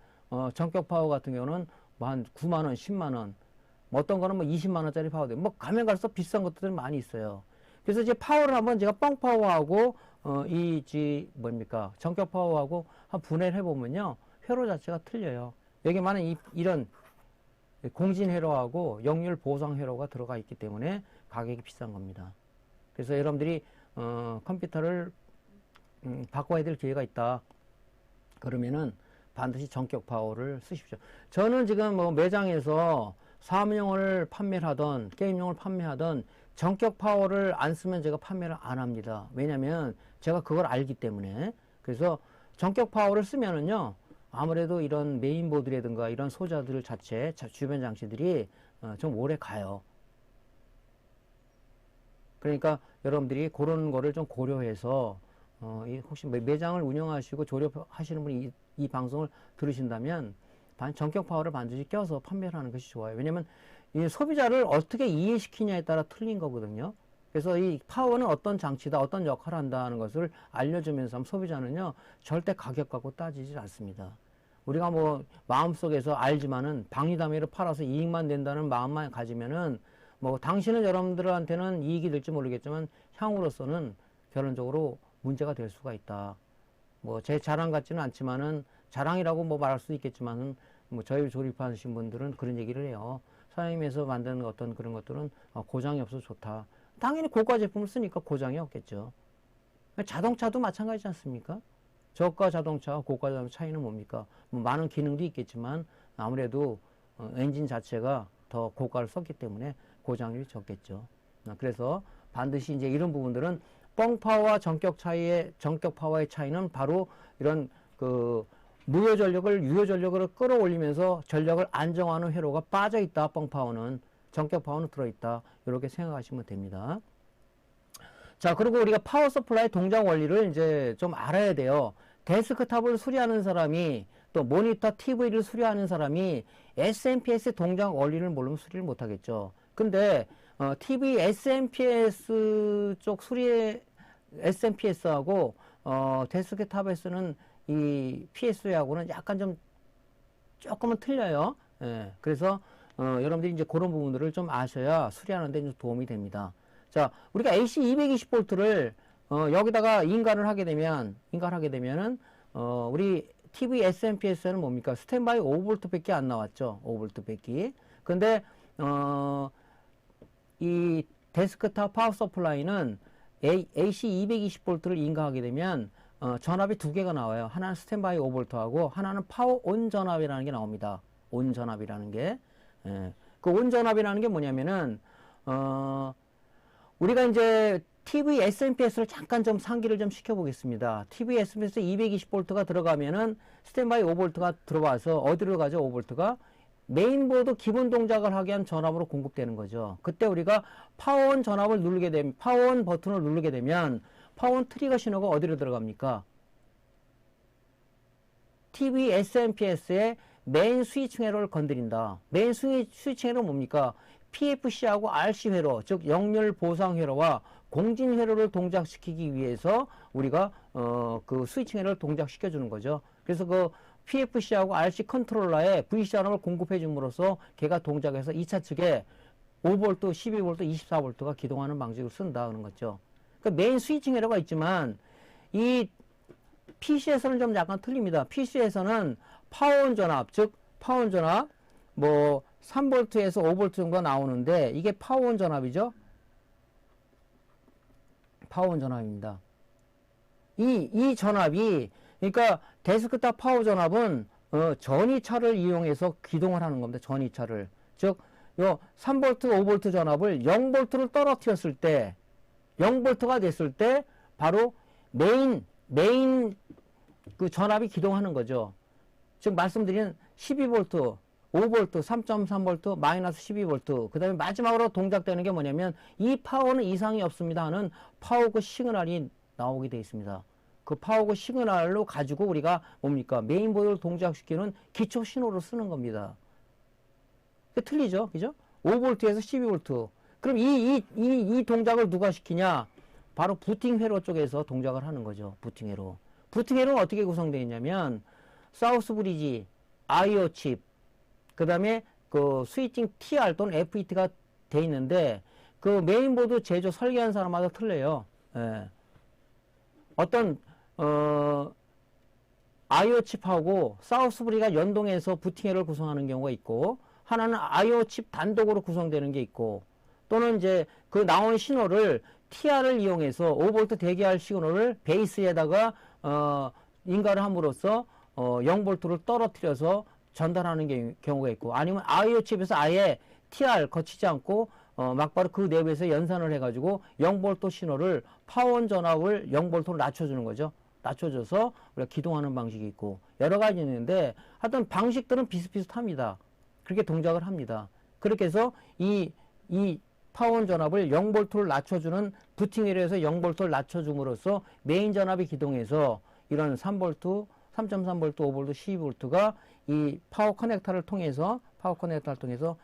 Speaker 1: 전격 파워 같은 경우는 뭐 한 9만 원, 10만 원, 뭐 어떤 거는 뭐 20만 원짜리 파워도 뭐 가면 갈수록 비싼 것들이 많이 있어요. 그래서 이제 파워를 한번 제가 뻥 파워하고 뭡니까 전격 파워하고 한 분해를 해보면요, 회로 자체가 틀려요. 여기만은 이런 공진 회로하고 역률 보상 회로가 들어가 있기 때문에 가격이 비싼 겁니다. 그래서 여러분들이 컴퓨터를 바꿔야 될 기회가 있다 그러면은 반드시 전격 파워를 쓰십시오. 저는 지금 뭐 매장에서 사업용을 판매를 하던 게임용을 판매하던 전격 파워를 안 쓰면 제가 판매를 안 합니다. 왜냐면 제가 그걸 알기 때문에. 그래서 전격 파워를 쓰면은요, 아무래도 이런 메인보드라든가 이런 소자들 자체 주변 장치들이 좀 오래 가요. 그러니까 여러분들이 그런 거를 좀 고려해서 혹시 매장을 운영하시고 조립하시는 분이 이 방송을 들으신다면 전격 파워를 반드시 껴서 판매를 하는 것이 좋아요. 왜냐면 이 소비자를 어떻게 이해시키냐에 따라 틀린 거거든요. 그래서 이 파워는 어떤 장치다, 어떤 역할을 한다는 것을 알려주면서 소비자는요, 절대 가격 갖고 따지지 않습니다. 우리가 뭐 마음속에서 알지만은 방리담회를 팔아서 이익만 낸다는 마음만 가지면은 뭐 당신은 여러분들한테는 이익이 될지 모르겠지만 향후로서는 결론적으로 문제가 될 수가 있다. 뭐 제 자랑 같지는 않지만은 자랑이라고 뭐 말할 수도 있겠지만은 뭐 저희 조립하신 분들은 그런 얘기를 해요. 사장님에서 만드는 어떤 그런 것들은 고장이 없어서 좋다. 당연히 고가 제품을 쓰니까 고장이 없겠죠. 자동차도 마찬가지지 않습니까? 저가 자동차와 고가 자동차 차이는 뭡니까? 뭐 많은 기능도 있겠지만 아무래도 엔진 자체가 더 고가를 썼기 때문에 고장률이 적겠죠. 그래서 반드시 이제 이런 부분들은 뻥 파워와 전격 파워의 차이는 바로 이런 그 무효 전력을 유효 전력으로 끌어올리면서 전력을 안정화하는 회로가 빠져 있다. 뻥 파워는. 전격 파워는 들어 있다. 이렇게 생각하시면 됩니다. 자, 그리고 우리가 파워 서플라이 동작 원리를 이제 좀 알아야 돼요. 데스크탑을 수리하는 사람이 또 모니터 TV를 수리하는 사람이 SMPS 동작 원리를 모르면 수리를 못 하겠죠. 근데 TV SMPS 쪽 수리 SMPS하고 데스크탑에 쓰는 이 PS하고는 약간 좀 조금은 틀려요. 예, 그래서 여러분들이 이제 그런 부분들을 좀 아셔야 수리하는 데 좀 도움이 됩니다. 자, 우리가 AC 220V를 여기다가 인가를 하게 되면은 우리 TV SMPS는 뭡니까? 스탠바이 5V 밖에 안 나왔죠. 5V 밖에. 근데 이 데스크탑 파워 서플라이는 AC 220V를 인가하게 되면 전압이 두 개가 나와요. 하나는 스탠바이 5V하고 하나는 파워 온 전압이라는 게 나옵니다. 온 전압이라는 게. 예. 그 온 전압이라는 게 뭐냐면은 우리가 이제 TV SMPS를 잠깐 좀 상기를 좀 시켜보겠습니다. TV SMPS 220V가 들어가면은 스탠바이 5V가 들어와서 어디로 가죠? 5V가 메인보드 기본 동작을 하게 한 전압으로 공급되는 거죠. 그때 우리가 파워온 전압을 누르게 되면, 파워온 버튼을 누르게 되면 파워온 트리거 신호가 어디로 들어갑니까? TV SMPS의 메인 스위칭 회로를 건드린다. 메인 스위칭 회로는 뭡니까? PFC하고 RC 회로, 즉 역률 보상 회로와 공진 회로를 동작시키기 위해서 우리가 그 스위칭 회로를 동작시켜 주는 거죠. 그래서 그 PFC하고 RC 컨트롤러에 VC 전압을 공급해 줌으로써 걔가 동작해서 2차 측에 5V, 12V, 24V가 기동하는 방식을 쓴다 그런 거죠. 그러니까 메인 스위칭 회로가 있지만 이 PC에서는 좀 약간 틀립니다. PC에서는 파워온 전압, 즉 파워온 전압 뭐 3V에서 5V 정도가 나오는데 이게 파워온 전압이죠. 파워온 전압입니다. 이 전압이, 그러니까 데스크탑 파워 전압은 전위차를 이용해서 기동을 하는 겁니다. 전위차를. 즉, 요 3V, 5V 전압을 0V를 떨어뜨렸을 때, 0V가 됐을 때, 바로 메인 그 전압이 기동하는 거죠. 즉, 말씀드린 12V, 5V, 3.3V, 마이너스 12V. 그 다음에 마지막으로 동작되는 게 뭐냐면, 이 파워는 이상이 없습니다 하는 파워그 시그널이 나오게 되어 있습니다. 그 파워그 시그널로 가지고 우리가 뭡니까? 메인보드를 동작시키는 기초 신호를 쓰는 겁니다. 그 틀리죠. 그죠? 5V에서 12V. 그럼 이 동작을 누가 시키냐? 바로 부팅 회로 쪽에서 동작을 하는 거죠. 부팅 회로. 부팅 회로는 어떻게 구성되어 있냐면, 사우스 브리지, IO 칩, 그 다음에 그 스위칭 TR 또는 FET가 돼 있는데, 그 메인보드 제조 설계한 사람마다 틀려요. 예. 어떤, IO 칩하고 사우스 브리가 연동해서 부팅회를 구성하는 경우가 있고, 하나는 IO 칩 단독으로 구성되는 게 있고, 또는 이제 그 나온 신호를 TR을 이용해서 5V 대기할 시그널을 베이스에다가 인가를 함으로써 0V를 떨어뜨려서 전달하는 경우가 있고, 아니면 IO 칩에서 아예 TR 거치지 않고 막바로 그 내부에서 연산을 해가지고 0V 신호를 파원 전압을 0V로 낮춰주는 거죠. 낮춰줘서 우리가 기동하는 방식이 있고 여러 가지 있는데, 하여튼 방식들은 비슷비슷합니다. 그렇게 동작을 합니다. 그렇게 해서 이 파원 전압을 0V를 낮춰주는 부팅회로 해서 0V를 낮춰줌으로써 메인 전압이 기동해서 이런 3V, 3.3V, 5V, 12V가 이 파워 커넥터를 통해서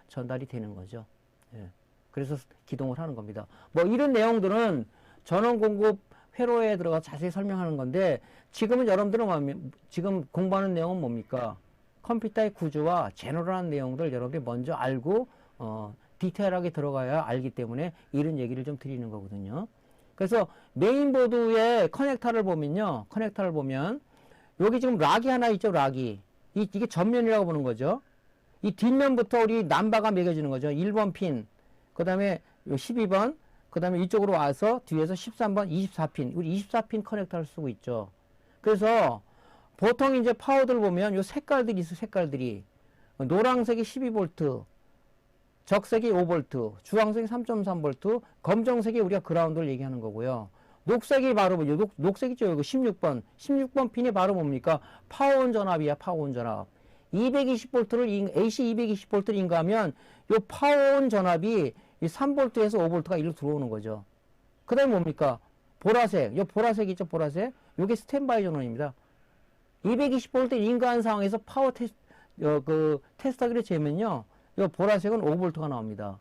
Speaker 1: 전달이 되는 거죠. 예. 그래서 기동을 하는 겁니다. 뭐 이런 내용들은 전원 공급 회로에 들어가 자세히 설명하는 건데, 지금은 여러분들은 지금 공부하는 내용은 뭡니까? 컴퓨터의 구조와 제너럴한 내용들 여러분들이 먼저 알고 디테일하게 들어가야 알기 때문에 이런 얘기를 좀 드리는 거거든요. 그래서 메인보드의 커넥터를 보면요. 커넥터를 보면 여기 지금 락이 하나 있죠. 락이. 이게 전면이라고 보는 거죠. 이 뒷면부터 우리 남바가 매겨지는 거죠. 1번 핀, 그 다음에 12번, 그 다음에 이쪽으로 와서 뒤에서 13번, 24핀. 우리 24핀 커넥터를 쓰고 있죠. 그래서 보통 이제 파워들 보면 요 색깔들이 있어, 색깔들이. 노란색이 12V, 적색이 5V, 주황색이 3.3V, 검정색이 우리가 그라운드를 얘기하는 거고요. 녹색이 바로 뭐죠? 녹색이죠. 이거 16번. 16번 핀이 바로 뭡니까? 파워온 전압이야, 파워온 전압. 220V를, AC 220V를 인가하면 요 파워온 전압이 이 3V에서 5V가 이리로 들어오는 거죠. 그 다음에 뭡니까? 보라색. 요 보라색 있죠, 보라색? 요게 스탠바이 전원입니다. 220V 인가한 상황에서 파워 테스터기를 재면요. 요 보라색은 5V가 나옵니다.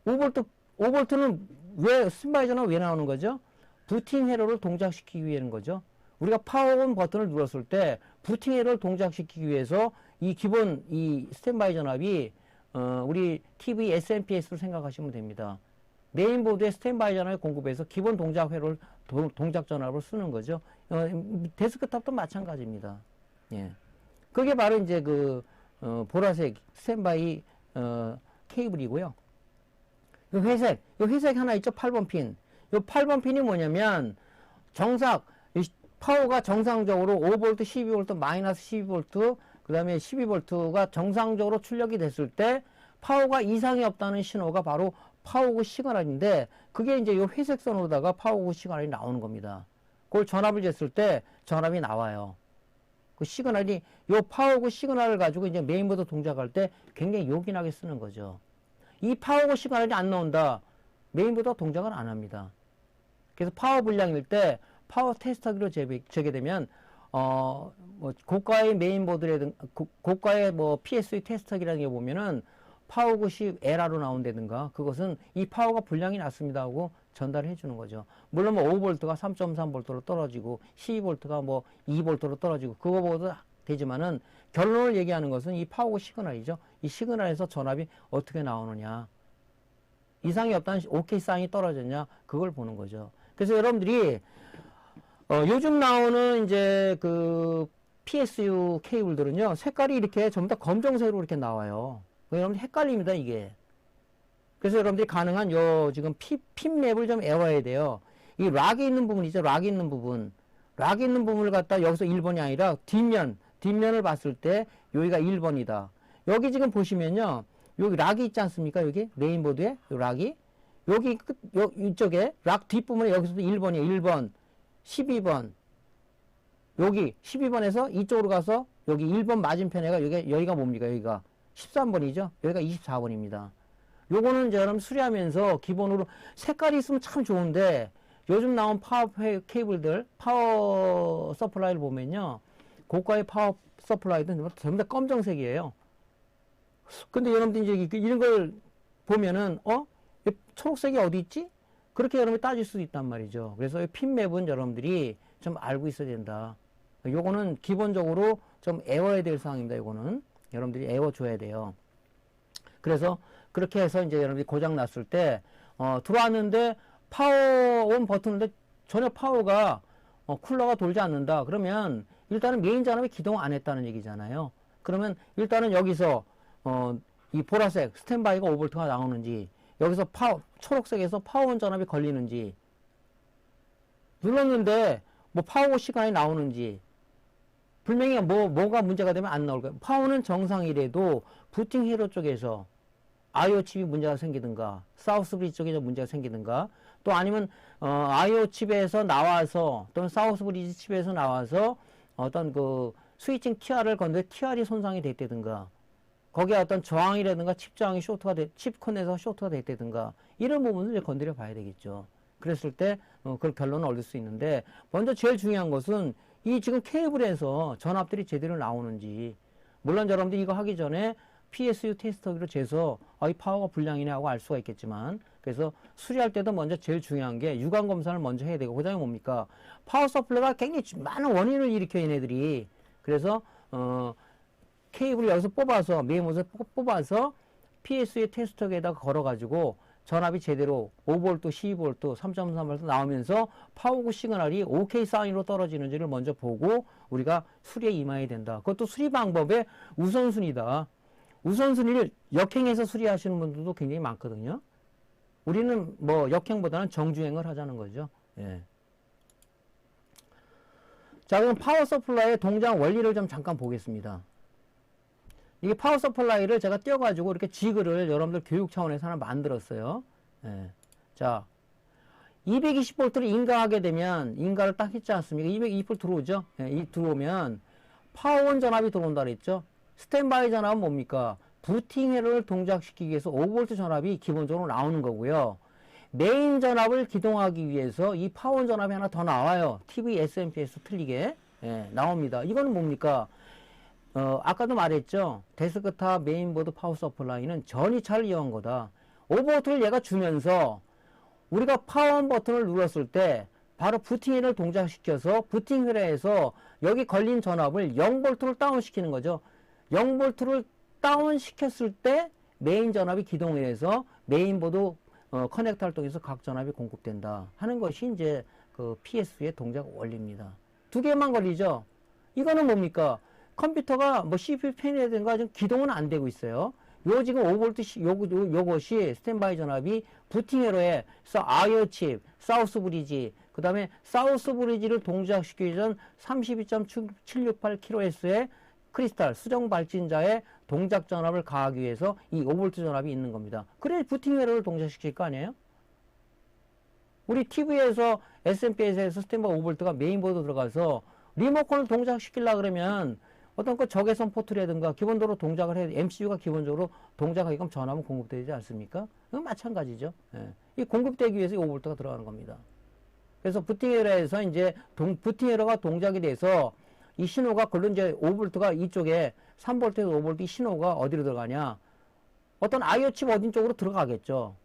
Speaker 1: 5V는 왜, 스탠바이 전원 왜 나오는 거죠? 부팅 회로를 동작시키기 위한 거죠. 우리가 파워온 버튼을 눌렀을 때 부팅 회로를 동작시키기 위해서 이 기본 이 스탠바이 전압이 우리 TV SMPS로 생각하시면 됩니다. 메인보드에 스탠바이 전압을 공급해서 기본 동작 회로를 동작 전압을 쓰는 거죠. 데스크탑도 마찬가지입니다. 예. 그게 바로 이제 보라색 스탠바이 케이블이고요. 요 회색 하나 있죠? 8번 핀. 요 8번 핀이 뭐냐면 파워가 정상적으로 5V, 12V, 마이너스 12V, 그 다음에 12V가 정상적으로 출력이 됐을 때 파워가 이상이 없다는 신호가 바로 파워구 시그널인데, 그게 이제 요 회색 선으로다가 파워구 시그널이 나오는 겁니다. 그걸 전압을 쟀을 때 전압이 나와요. 그 시그널이 요 파워구 시그널을 가지고 이제 메인보드 동작할 때 굉장히 요긴하게 쓰는 거죠. 이 파워구 시그널이 안 나온다. 메인보드가 동작을 안 합니다. 그래서 파워 불량일 때 파워 테스터기로 재개되면 뭐 고가의 메인보드라든가 고가의 뭐 PSU 테스터기라는 게 보면은 파워굿이 에러로 나온다든가, 그것은 이 파워가 불량이 났습니다 하고 전달을 해주는 거죠. 물론 뭐 5V가 3.3V로 떨어지고 12V가 뭐 2V로 떨어지고 그거보다 되지만은 결론을 얘기하는 것은 이 파워굿 시그널이죠. 이 시그널에서 전압이 어떻게 나오느냐, 이상이 없다는 OK 사인이 떨어졌냐, 그걸 보는 거죠. 그래서 여러분들이 요즘 나오는 이제 PSU 케이블들은요, 색깔이 이렇게 전부 다 검정색으로 이렇게 나와요. 여러분들 헷갈립니다, 이게. 그래서 여러분들이 가능한 지금 핀 맵을 좀 외워야 돼요. 이 락이 있는 부분 있죠, 락이 있는 부분. 락이 있는 부분을 갖다 여기서 1번이 아니라 뒷면을 봤을 때 여기가 1번이다. 여기 지금 보시면요, 여기 락이 있지 않습니까? 여기 메인보드에 요 락이. 여기 이쪽에 락 뒷부분에 여기서도 1번이에요. 1번, 12번. 여기 12번에서 이쪽으로 가서 여기 1번 맞은편에가 여기가 뭡니까? 여기가 13번이죠. 여기가 24번입니다. 요거는 이제 여러분 수리하면서 기본으로 색깔이 있으면 참 좋은데, 요즘 나온 파워 케이블들, 파워 서플라이를 보면요, 고가의 파워 서플라이들은 전부 다 검정색이에요. 근데 여러분들이 이제 이런 걸 보면은, 이 초록색이 어디 있지? 그렇게 여러분이 따질 수도 있단 말이죠. 그래서 이 핀맵은 여러분들이 좀 알고 있어야 된다. 요거는 기본적으로 좀 애워야 될 사항입니다. 요거는. 여러분들이 애워줘야 돼요. 그래서 그렇게 해서 이제 여러분들이 고장 났을 때, 들어왔는데 파워온 버튼인데 전혀 파워가, 쿨러가 돌지 않는다. 그러면 일단은 메인 전압이 기동 안 했다는 얘기잖아요. 그러면 일단은 여기서, 이 보라색 스탠바이가 5V가 나오는지, 여기서 초록색에서 파워온 전압이 걸리는지, 눌렀는데 뭐 파워 시간이 나오는지, 분명히 뭐가 문제가 되면 안 나올 거예요. 파워는 정상이라도 부팅 회로 쪽에서 IO 칩이 문제가 생기든가, 사우스 브리지 쪽에서 문제가 생기든가, 또 아니면 IO 칩에서 나와서 또는 사우스 브리지 칩에서 나와서 어떤 그 스위칭 TR을 건데 TR이 손상이 됐다든가, 거기에 어떤 저항이라든가 칩 저항이 칩 컨에서 쇼트가 됐다든가, 이런 부분을 이제 건드려 봐야 되겠죠. 그랬을 때 그 결론을 얻을 수 있는데, 먼저 제일 중요한 것은 이 지금 케이블에서 전압들이 제대로 나오는지, 물론 여러분들 이거 하기 전에 PSU 테스터기로 재서 이 파워가 불량이네 하고 알 수가 있겠지만, 그래서 수리할 때도 먼저 제일 중요한 게 유관 검사를 먼저 해야 되고, 그 다음에 뭡니까? 파워 서플라이가 굉장히 많은 원인을 일으켜 얘네들이. 그래서 케이블을 여기서 뽑아서 메인못에 뽑아서 PSU 테스터기에다가 걸어가지고 전압이 제대로 5V, 12V, 3.3V 나오면서 파워구 시그널이 OK 사인으로 떨어지는지를 먼저 보고 우리가 수리에 임해야 된다. 그것도 수리 방법의 우선순위다. 우선순위를 역행해서 수리하시는 분들도 굉장히 많거든요. 우리는 뭐 역행보다는 정주행을 하자는 거죠. 예. 자, 그럼 파워 서플라이의 동작 원리를 좀 잠깐 보겠습니다. 이게 파워 서플라이를 제가 띄워가지고 이렇게 지그를 여러분들 교육 차원에서 하나 만들었어요. 예. 자, 220V를 인가하게 되면, 인가를 딱 했지 않습니까? 220V 들어오죠? 예, 들어오면 파워온 전압이 들어온다 그랬죠? 스탠바이 전압은 뭡니까? 부팅 회로를 동작시키기 위해서 5V 전압이 기본적으로 나오는 거고요. 메인 전압을 기동하기 위해서 이 파워온 전압이 하나 더 나와요. TV, SMPS 틀리게. 예, 나옵니다. 이거는 뭡니까? 아까도 말했죠. 데스크탑 메인보드 파워 서플라이는 전이차를 이용한 거다. 5V를 얘가 주면서 우리가 파워온 버튼을 눌렀을 때 바로 부팅 회를 동작시켜서 부팅 회로에서 여기 걸린 전압을 0V를 다운시키는 거죠. 0V를 다운시켰을 때 메인 전압이 기동을 해서 메인보드 커넥터를 통해서 각 전압이 공급된다 하는 것이 이제 그 PSU의 동작 원리입니다. 두 개만 걸리죠. 이거는 뭡니까? 컴퓨터가 뭐 CPU 팬이라든가 좀 기동은 안 되고 있어요. 요 지금 5V 요것이 스탠바이 전압이 부팅 회로에서 IO 칩, 사우스 브리지, 그 다음에 사우스 브리지를 동작시키기 전 32.768kHz의 크리스탈 수정 발진자의 동작 전압을 가하기 위해서 이 5V 전압이 있는 겁니다. 그래 부팅 회로를 동작시킬 거 아니에요? 우리 TV에서 SMPS에서 스탠바이 5V가 메인보드 들어가서 리모컨을 동작시키려고 그러면 어떤 그 적외선 포트라든가 기본적으로 동작을 해야 MCU가 기본적으로 동작하게끔 전압은 공급되지 않습니까? 이건 마찬가지죠. 예. 이 공급되기 위해서 5V가 들어가는 겁니다. 그래서 부팅 회로에서 이제 부팅 회로가 동작이 돼서 이 신호가 그걸로 이제 5V가 이쪽에 3V에서 5V 이 신호가 어디로 들어가냐? 어떤 IO 칩 어딘 쪽으로 들어가겠죠.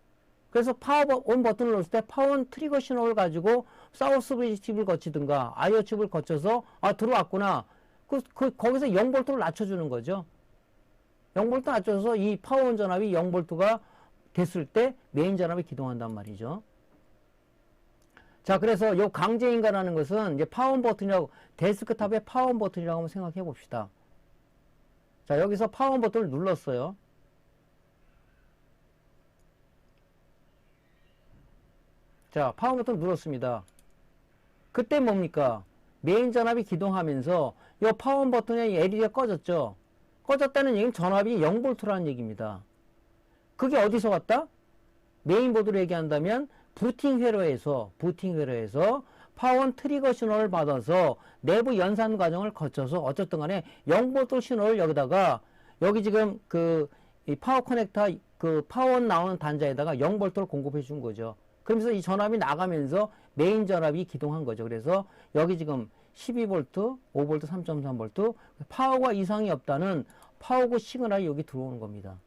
Speaker 1: 그래서 파워온 버튼을 눌렀을 때 파워온 트리거 신호를 가지고 사우스 브리지 칩을 거치든가 IO 칩을 거쳐서 들어왔구나. 거기서 0V를 낮춰주는 거죠. 0V 낮춰서 이 파워온 전압이 0V가 됐을 때 메인 전압이 기동한단 말이죠. 자, 그래서 요 강제 인가라는 것은 이제 파워온 버튼이라고, 데스크탑의 파워온 버튼이라고 한번 생각해 봅시다. 자, 여기서 파워온 버튼을 눌렀어요. 자, 파워온 버튼을 눌렀습니다. 그때 뭡니까? 메인 전압이 기동하면서 이 파워온 버튼의 LED가 꺼졌죠. 꺼졌다는 얘기는 전압이 0V라는 얘기입니다. 그게 어디서 왔다? 메인보드로 얘기한다면 부팅 회로에서 파워온 트리거 신호를 받아서 내부 연산 과정을 거쳐서 어쨌든 간에 0V 신호를 여기다가 여기 지금 이 파워 커넥터 파워온 나오는 단자에다가 0V를 공급해 준 거죠. 그러면서 이 전압이 나가면서 메인 전압이 기동한 거죠. 그래서 여기 지금 12V, 5V, 3.3V 파워가 이상이 없다는 파워고 시그널이 여기 들어오는 겁니다.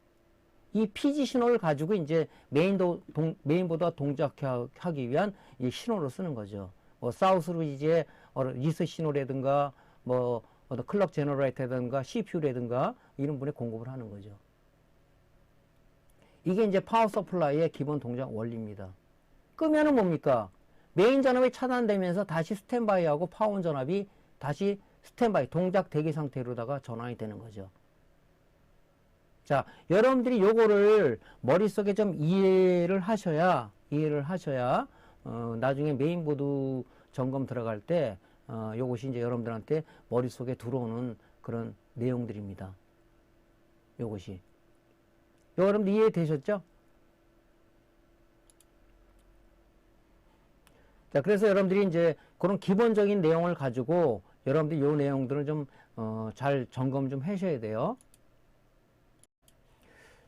Speaker 1: 이 PG 신호를 가지고 이제 메인보드가 동작하기 위한 이 신호를 쓰는 거죠. 뭐 사우스로 이제 리스 신호라든가 뭐 클럭 제너레이터라든가 CPU라든가 이런 분에 공급을 하는 거죠. 이게 이제 파워 서플라이의 기본 동작 원리입니다. 끄면은 뭡니까? 메인 전압이 차단되면서 다시 스탠바이하고 파워온 전압이 다시 스탠바이 동작 대기 상태로다가 전환이 되는 거죠. 자, 여러분들이 요거를 머릿속에 좀 이해를 하셔야 나중에 메인보드 점검 들어갈 때 요것이 이제 여러분들한테 머릿속에 들어오는 그런 내용들입니다. 요것이. 여러분들 이해되셨죠? 자, 그래서 여러분들이 이제 그런 기본적인 내용을 가지고 여러분들이 요 내용들을 좀 잘 점검 좀 하셔야 돼요.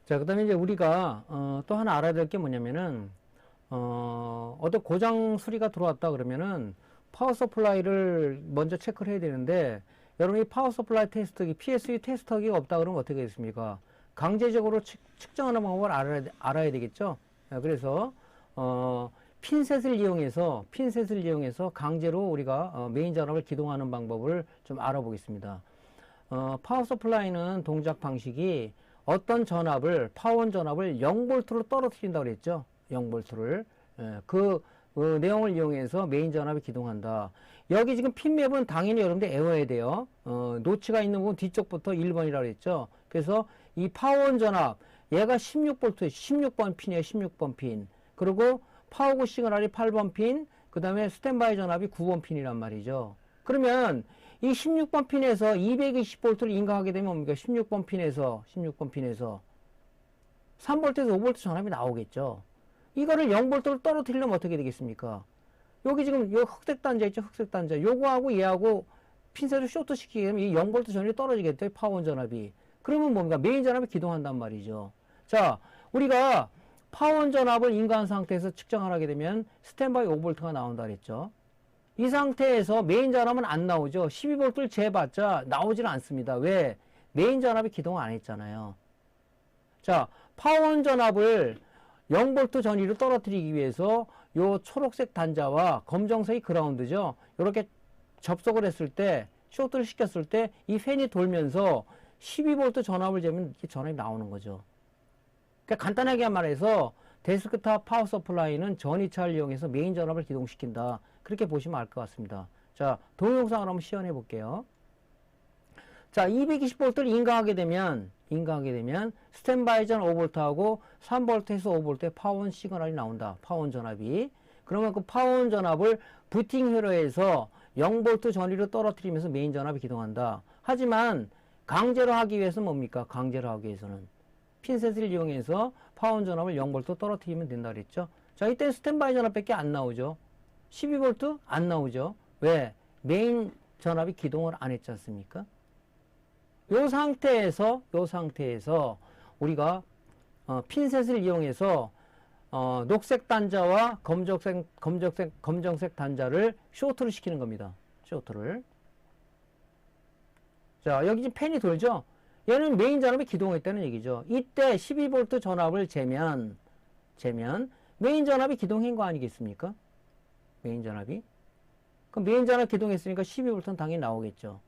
Speaker 1: 자, 그 다음에 이제 우리가 또 하나 알아야 될 게 뭐냐면은 어떤 고장 수리가 들어왔다 그러면은 파워 서플라이를 먼저 체크를 해야 되는데, 여러분이 파워 서플라이 테스터기, PSU 테스터기가 없다 그러면 어떻게 되겠습니까? 강제적으로 측정하는 방법을 알아야 되겠죠. 그래서 핀셋을 이용해서 강제로 우리가 메인 전압을 기동하는 방법을 좀 알아보겠습니다. 파워 서플라이는 동작 방식이 어떤 전압을, 파워온 전압을 0V로 떨어뜨린다고 그랬죠. 0V를. 그 내용을 이용해서 메인 전압이 기동한다. 여기 지금 핀맵은 당연히 여러분들 외워야 돼요. 노치가 있는 부분 뒤쪽부터 1번이라고 그랬죠. 그래서 이 파워온 전압, 얘가 16V, 16번 핀이에요. 16번 핀. 그리고 파워고 시그널이 8번 핀, 그 다음에 스탠바이 전압이 9번 핀이란 말이죠. 그러면 이 16번 핀에서 220V를 인가하게 되면 뭡니까? 16번 핀에서 3V에서 5V 전압이 나오겠죠. 이거를 0V를 떨어뜨리려면 어떻게 되겠습니까? 여기 지금 요 흑색 단자 있죠? 흑색 단자. 요거하고 얘하고 핀셋을 쇼트 시키게 되면 이 0V 전압이 떨어지겠죠? 파워온 전압이. 그러면 뭡니까? 메인 전압이 기동한단 말이죠. 자, 우리가 파워온 전압을 인가한 상태에서 측정을 하게 되면 스탠바이 5V가 나온다 그랬죠. 이 상태에서 메인 전압은 안 나오죠. 12V를 재봤자 나오질 않습니다. 왜? 메인 전압이 기동을 안 했잖아요. 자, 파워온 전압을 0V 전위로 떨어뜨리기 위해서 요 초록색 단자와 검정색이 그라운드죠. 이렇게 접속을 했을 때, 쇼트를 시켰을 때 이 팬이 돌면서 12V 전압을 재면 이렇게 전압이 나오는 거죠. 그러니까 간단하게 말해서 데스크탑 파워 서플라이는 전위차를 이용해서 메인 전압을 기동시킨다. 그렇게 보시면 알 것 같습니다. 자, 동영상을 한번 시연해 볼게요. 자, 220V를 인가하게 되면 스탠바이 전 5V하고 3V에서 5V의 파워온 시그널이 나온다. 파워온 전압이. 그러면 그 파워온 전압을 부팅 회로에서 0V 전위로 떨어뜨리면서 메인 전압이 기동한다. 하지만 강제로 하기 위해서는 뭡니까? 강제로 하기 위해서는 핀셋을 이용해서 파워온 전압을 0V 떨어뜨리면 된다 그랬죠. 자, 이때 스탠바이 전압밖에 안 나오죠. 12V 안 나오죠. 왜? 메인 전압이 기동을 안 했지 않습니까? 요 상태에서 우리가 핀셋을 이용해서 녹색 단자와 검정색 단자를 쇼트를 시키는 겁니다. 쇼트를. 자, 여기 지금 팬이 돌죠? 얘는 메인 전압이 기동했다는 얘기죠. 이때 12V 전압을 재면 메인 전압이 기동한 거 아니겠습니까? 메인 전압이. 그럼 메인 전압 기동했으니까 12V는 당연히 나오겠죠.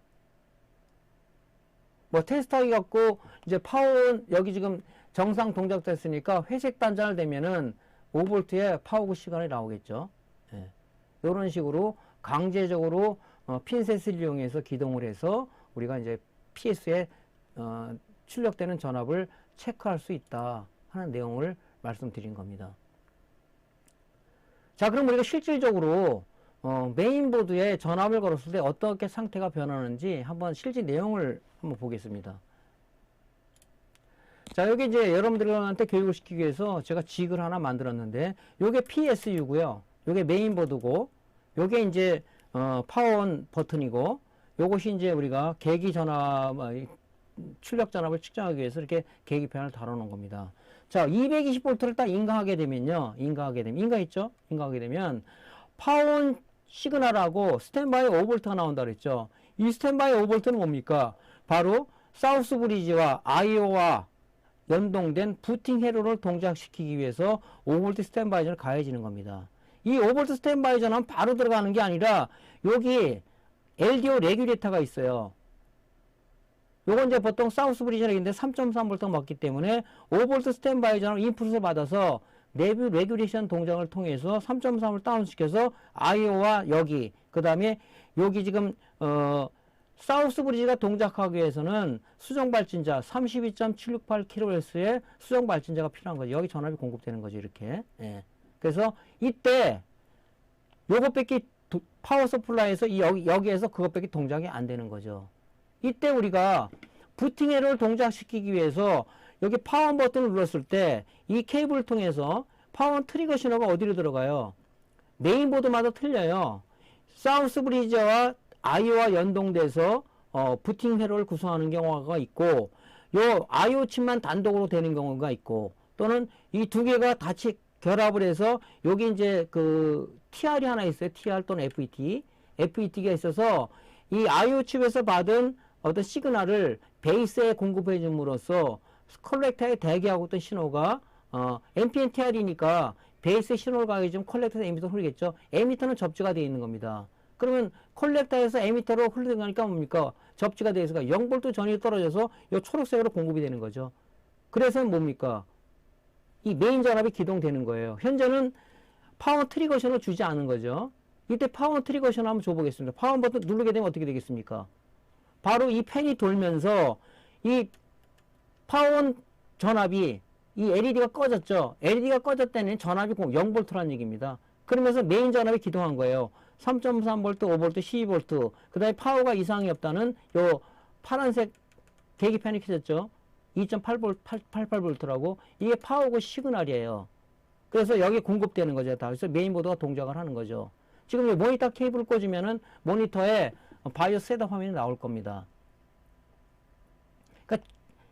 Speaker 1: 뭐 테스트하기 갖고 이제 파워온 여기 지금 정상 동작됐으니까 회색 단자를 대면은 5V의 파워고 시간이 나오겠죠. 예. 이런 식으로 강제적으로 핀셋을 이용해서 기동을 해서 우리가 이제 PS에 출력되는 전압을 체크할 수 있다 하는 내용을 말씀드린 겁니다. 자, 그럼 우리가 실질적으로 메인보드에 전압을 걸었을 때 어떻게 상태가 변하는지 한번 실제 내용을 한번 보겠습니다. 자, 여기 이제 여러분들한테 교육을 시키기 위해서 제가 직을 하나 만들었는데, 요게 PSU고요. 요게 메인보드고, 요게 이제 파워온 버튼이고, 요것이 이제 우리가 계기 전압, 출력 전압을 측정하기 위해서 이렇게 계기판을 달아놓은 겁니다. 자, 220V를 딱 인가하게 되면요. 인가하게 되면 파워온 시그널하고 스탠바이 5V가 나온다 그랬죠. 이 스탠바이 5V는 뭡니까? 바로 사우스 브리지와 IO와 연동된 부팅 회로를 동작시키기 위해서 5V 스탠바이 전을 가해지는 겁니다. 이 5V 스탠바이 전은 바로 들어가는 게 아니라 여기 LDO 레귤레이터가 있어요. 요건 이제 보통 사우스 브리지인데 3.3V 맞기 때문에 5V 스탠바이 전을 인풋을 받아서 내부 레귤레이션 동작을 통해서 3.3을 다운시켜서 IO와 여기 그 다음에 여기 지금 사우스 브리지가 동작하기 위해서는 수정 발진자 32.768kHz의 수정 발진자가 필요한 거죠. 여기 전압이 공급되는 거죠. 이렇게. 예. 그래서 이때 요것밖에 파워 서플라이에서 여기에서 그것밖에 동작이 안 되는 거죠. 이때 우리가 부팅 회로를 동작시키기 위해서 여기 파워 버튼을 눌렀을 때 이 케이블을 통해서 파워 트리거 신호가 어디로 들어가요? 메인보드마다 틀려요. 사우스 브리지와 IO와 연동돼서 부팅 회로를 구성하는 경우가 있고 요 IO 칩만 단독으로 되는 경우가 있고 또는 이 두 개가 같이 결합을 해서 여기 이제 그 TR이 하나 있어요. TR 또는 FET가 있어서 이 IO 칩에서 받은 어떤 시그널을 베이스에 공급해 줌으로써 컬렉터에 대기하고 있던 신호가 NPN-TR이니까 베이스에 신호를 가게 좀 컬렉터에서 에미터 흐르겠죠. 에미터는 접지가 되어 있는 겁니다. 그러면 컬렉터에서 에미터로 흐르는 거니까 뭡니까? 접지가 되어 있으니까 0V 전이 떨어져서 이 초록색으로 공급이 되는 거죠. 그래서 뭡니까? 이 메인 전압이 기동되는 거예요. 현재는 파워 트리거션을 주지 않은 거죠. 이때 파워 트리거션 한번 줘보겠습니다. 파워 버튼 누르게 되면 어떻게 되겠습니까? 바로 이 펜이 돌면서 이 파워 전압이 이 LED가 꺼졌죠. LED가 꺼졌다는 전압이 0V라는 얘기입니다. 그러면서 메인 전압이 기동한 거예요. 3.3V, 5V, 12V. 그 다음에 파워가 이상이 없다는 요 파란색 계기판이 켜졌죠. 2.8V, 88V라고. 이게 파워고 시그널이에요. 그래서 여기 공급되는 거죠. 다. 그래서 메인보드가 동작을 하는 거죠. 지금 이 모니터 케이블을 꽂으면은 모니터에 바이오스 셋업 화면이 나올 겁니다.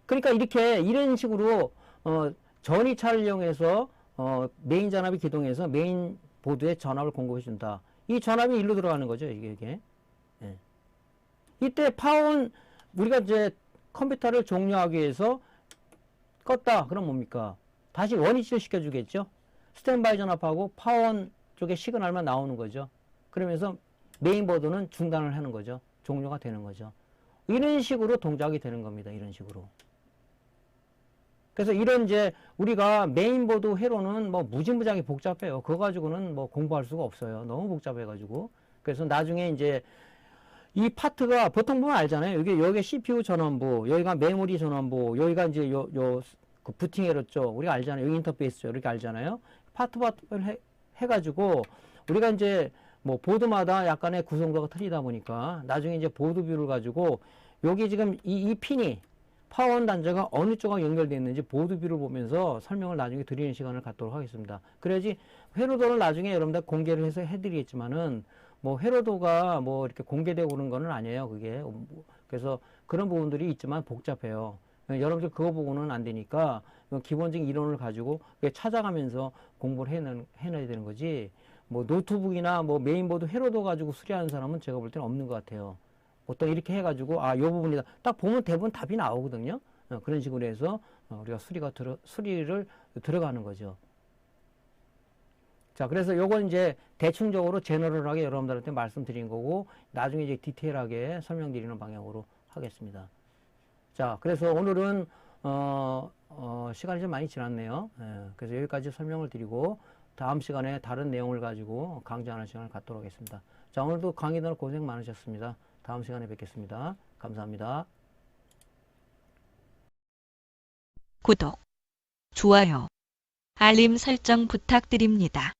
Speaker 1: 그러니까 이렇게 이런 식으로 전이차를 이용해서 메인 전압이 기동해서 메인 보드에 전압을 공급해 준다. 이 전압이 일로 들어가는 거죠. 이게. 예. 이때 파워는 우리가 이제 컴퓨터를 종료하기 위해서 껐다. 그럼 뭡니까? 다시 원위치를 시켜주겠죠. 스탠바이 전압하고 파원 쪽에 시그널만 나오는 거죠. 그러면서 메인보드는 중단을 하는 거죠. 종료가 되는 거죠. 이런 식으로 동작이 되는 겁니다. 이런 식으로. 그래서 이런 이제 우리가 메인보드 회로는 뭐 무지무지하게 복잡해요. 그거 가지고는 뭐 공부할 수가 없어요. 너무 복잡해가지고. 그래서 나중에 이제 이 파트가 보통 보면 알잖아요. 여기 CPU 전원부, 여기가 메모리 전원부, 여기가 이제 그 부팅 회로죠. 우리가 알잖아요. 여기 인터페이스죠. 이렇게 알잖아요. 파트를 해가지고 우리가 이제 뭐 보드마다 약간의 구성도가 틀리다 보니까 나중에 이제 보드 뷰를 가지고 여기 지금 이 핀이 파원 단자가 어느 쪽과 연결되어 있는지 보드 뷰를 보면서 설명을 나중에 드리는 시간을 갖도록 하겠습니다. 그래야지 회로도를 나중에 여러분들 공개를 해서 해드리겠지만은 뭐 회로도가 뭐 이렇게 공개되고 그런 거는 아니에요. 그게. 그래서 그런 부분들이 있지만 복잡해요. 여러분들 그거 보고는 안 되니까 기본적인 이론을 가지고 찾아가면서 공부를 해놔야 되는 거지. 뭐 노트북이나 뭐 메인보드 회로도 가지고 수리하는 사람은 제가 볼 때는 없는 것 같아요. 보통 이렇게 해가지고 요 부분이다. 딱 보면 대부분 답이 나오거든요. 그런 식으로 해서 우리가 수리를 들어가는 거죠. 자, 그래서 요건 이제 대충적으로 제너럴하게 여러분들한테 말씀드린 거고 나중에 이제 디테일하게 설명드리는 방향으로 하겠습니다. 자, 그래서 오늘은 시간이 좀 많이 지났네요. 그래서 여기까지 설명을 드리고 다음 시간에 다른 내용을 가지고 강좌하는 시간을 갖도록 하겠습니다. 자, 오늘도 강의들 고생 많으셨습니다. 다음 시간에 뵙겠습니다. 감사합니다.
Speaker 2: 구독, 좋아요, 알림 설정 부탁드립니다.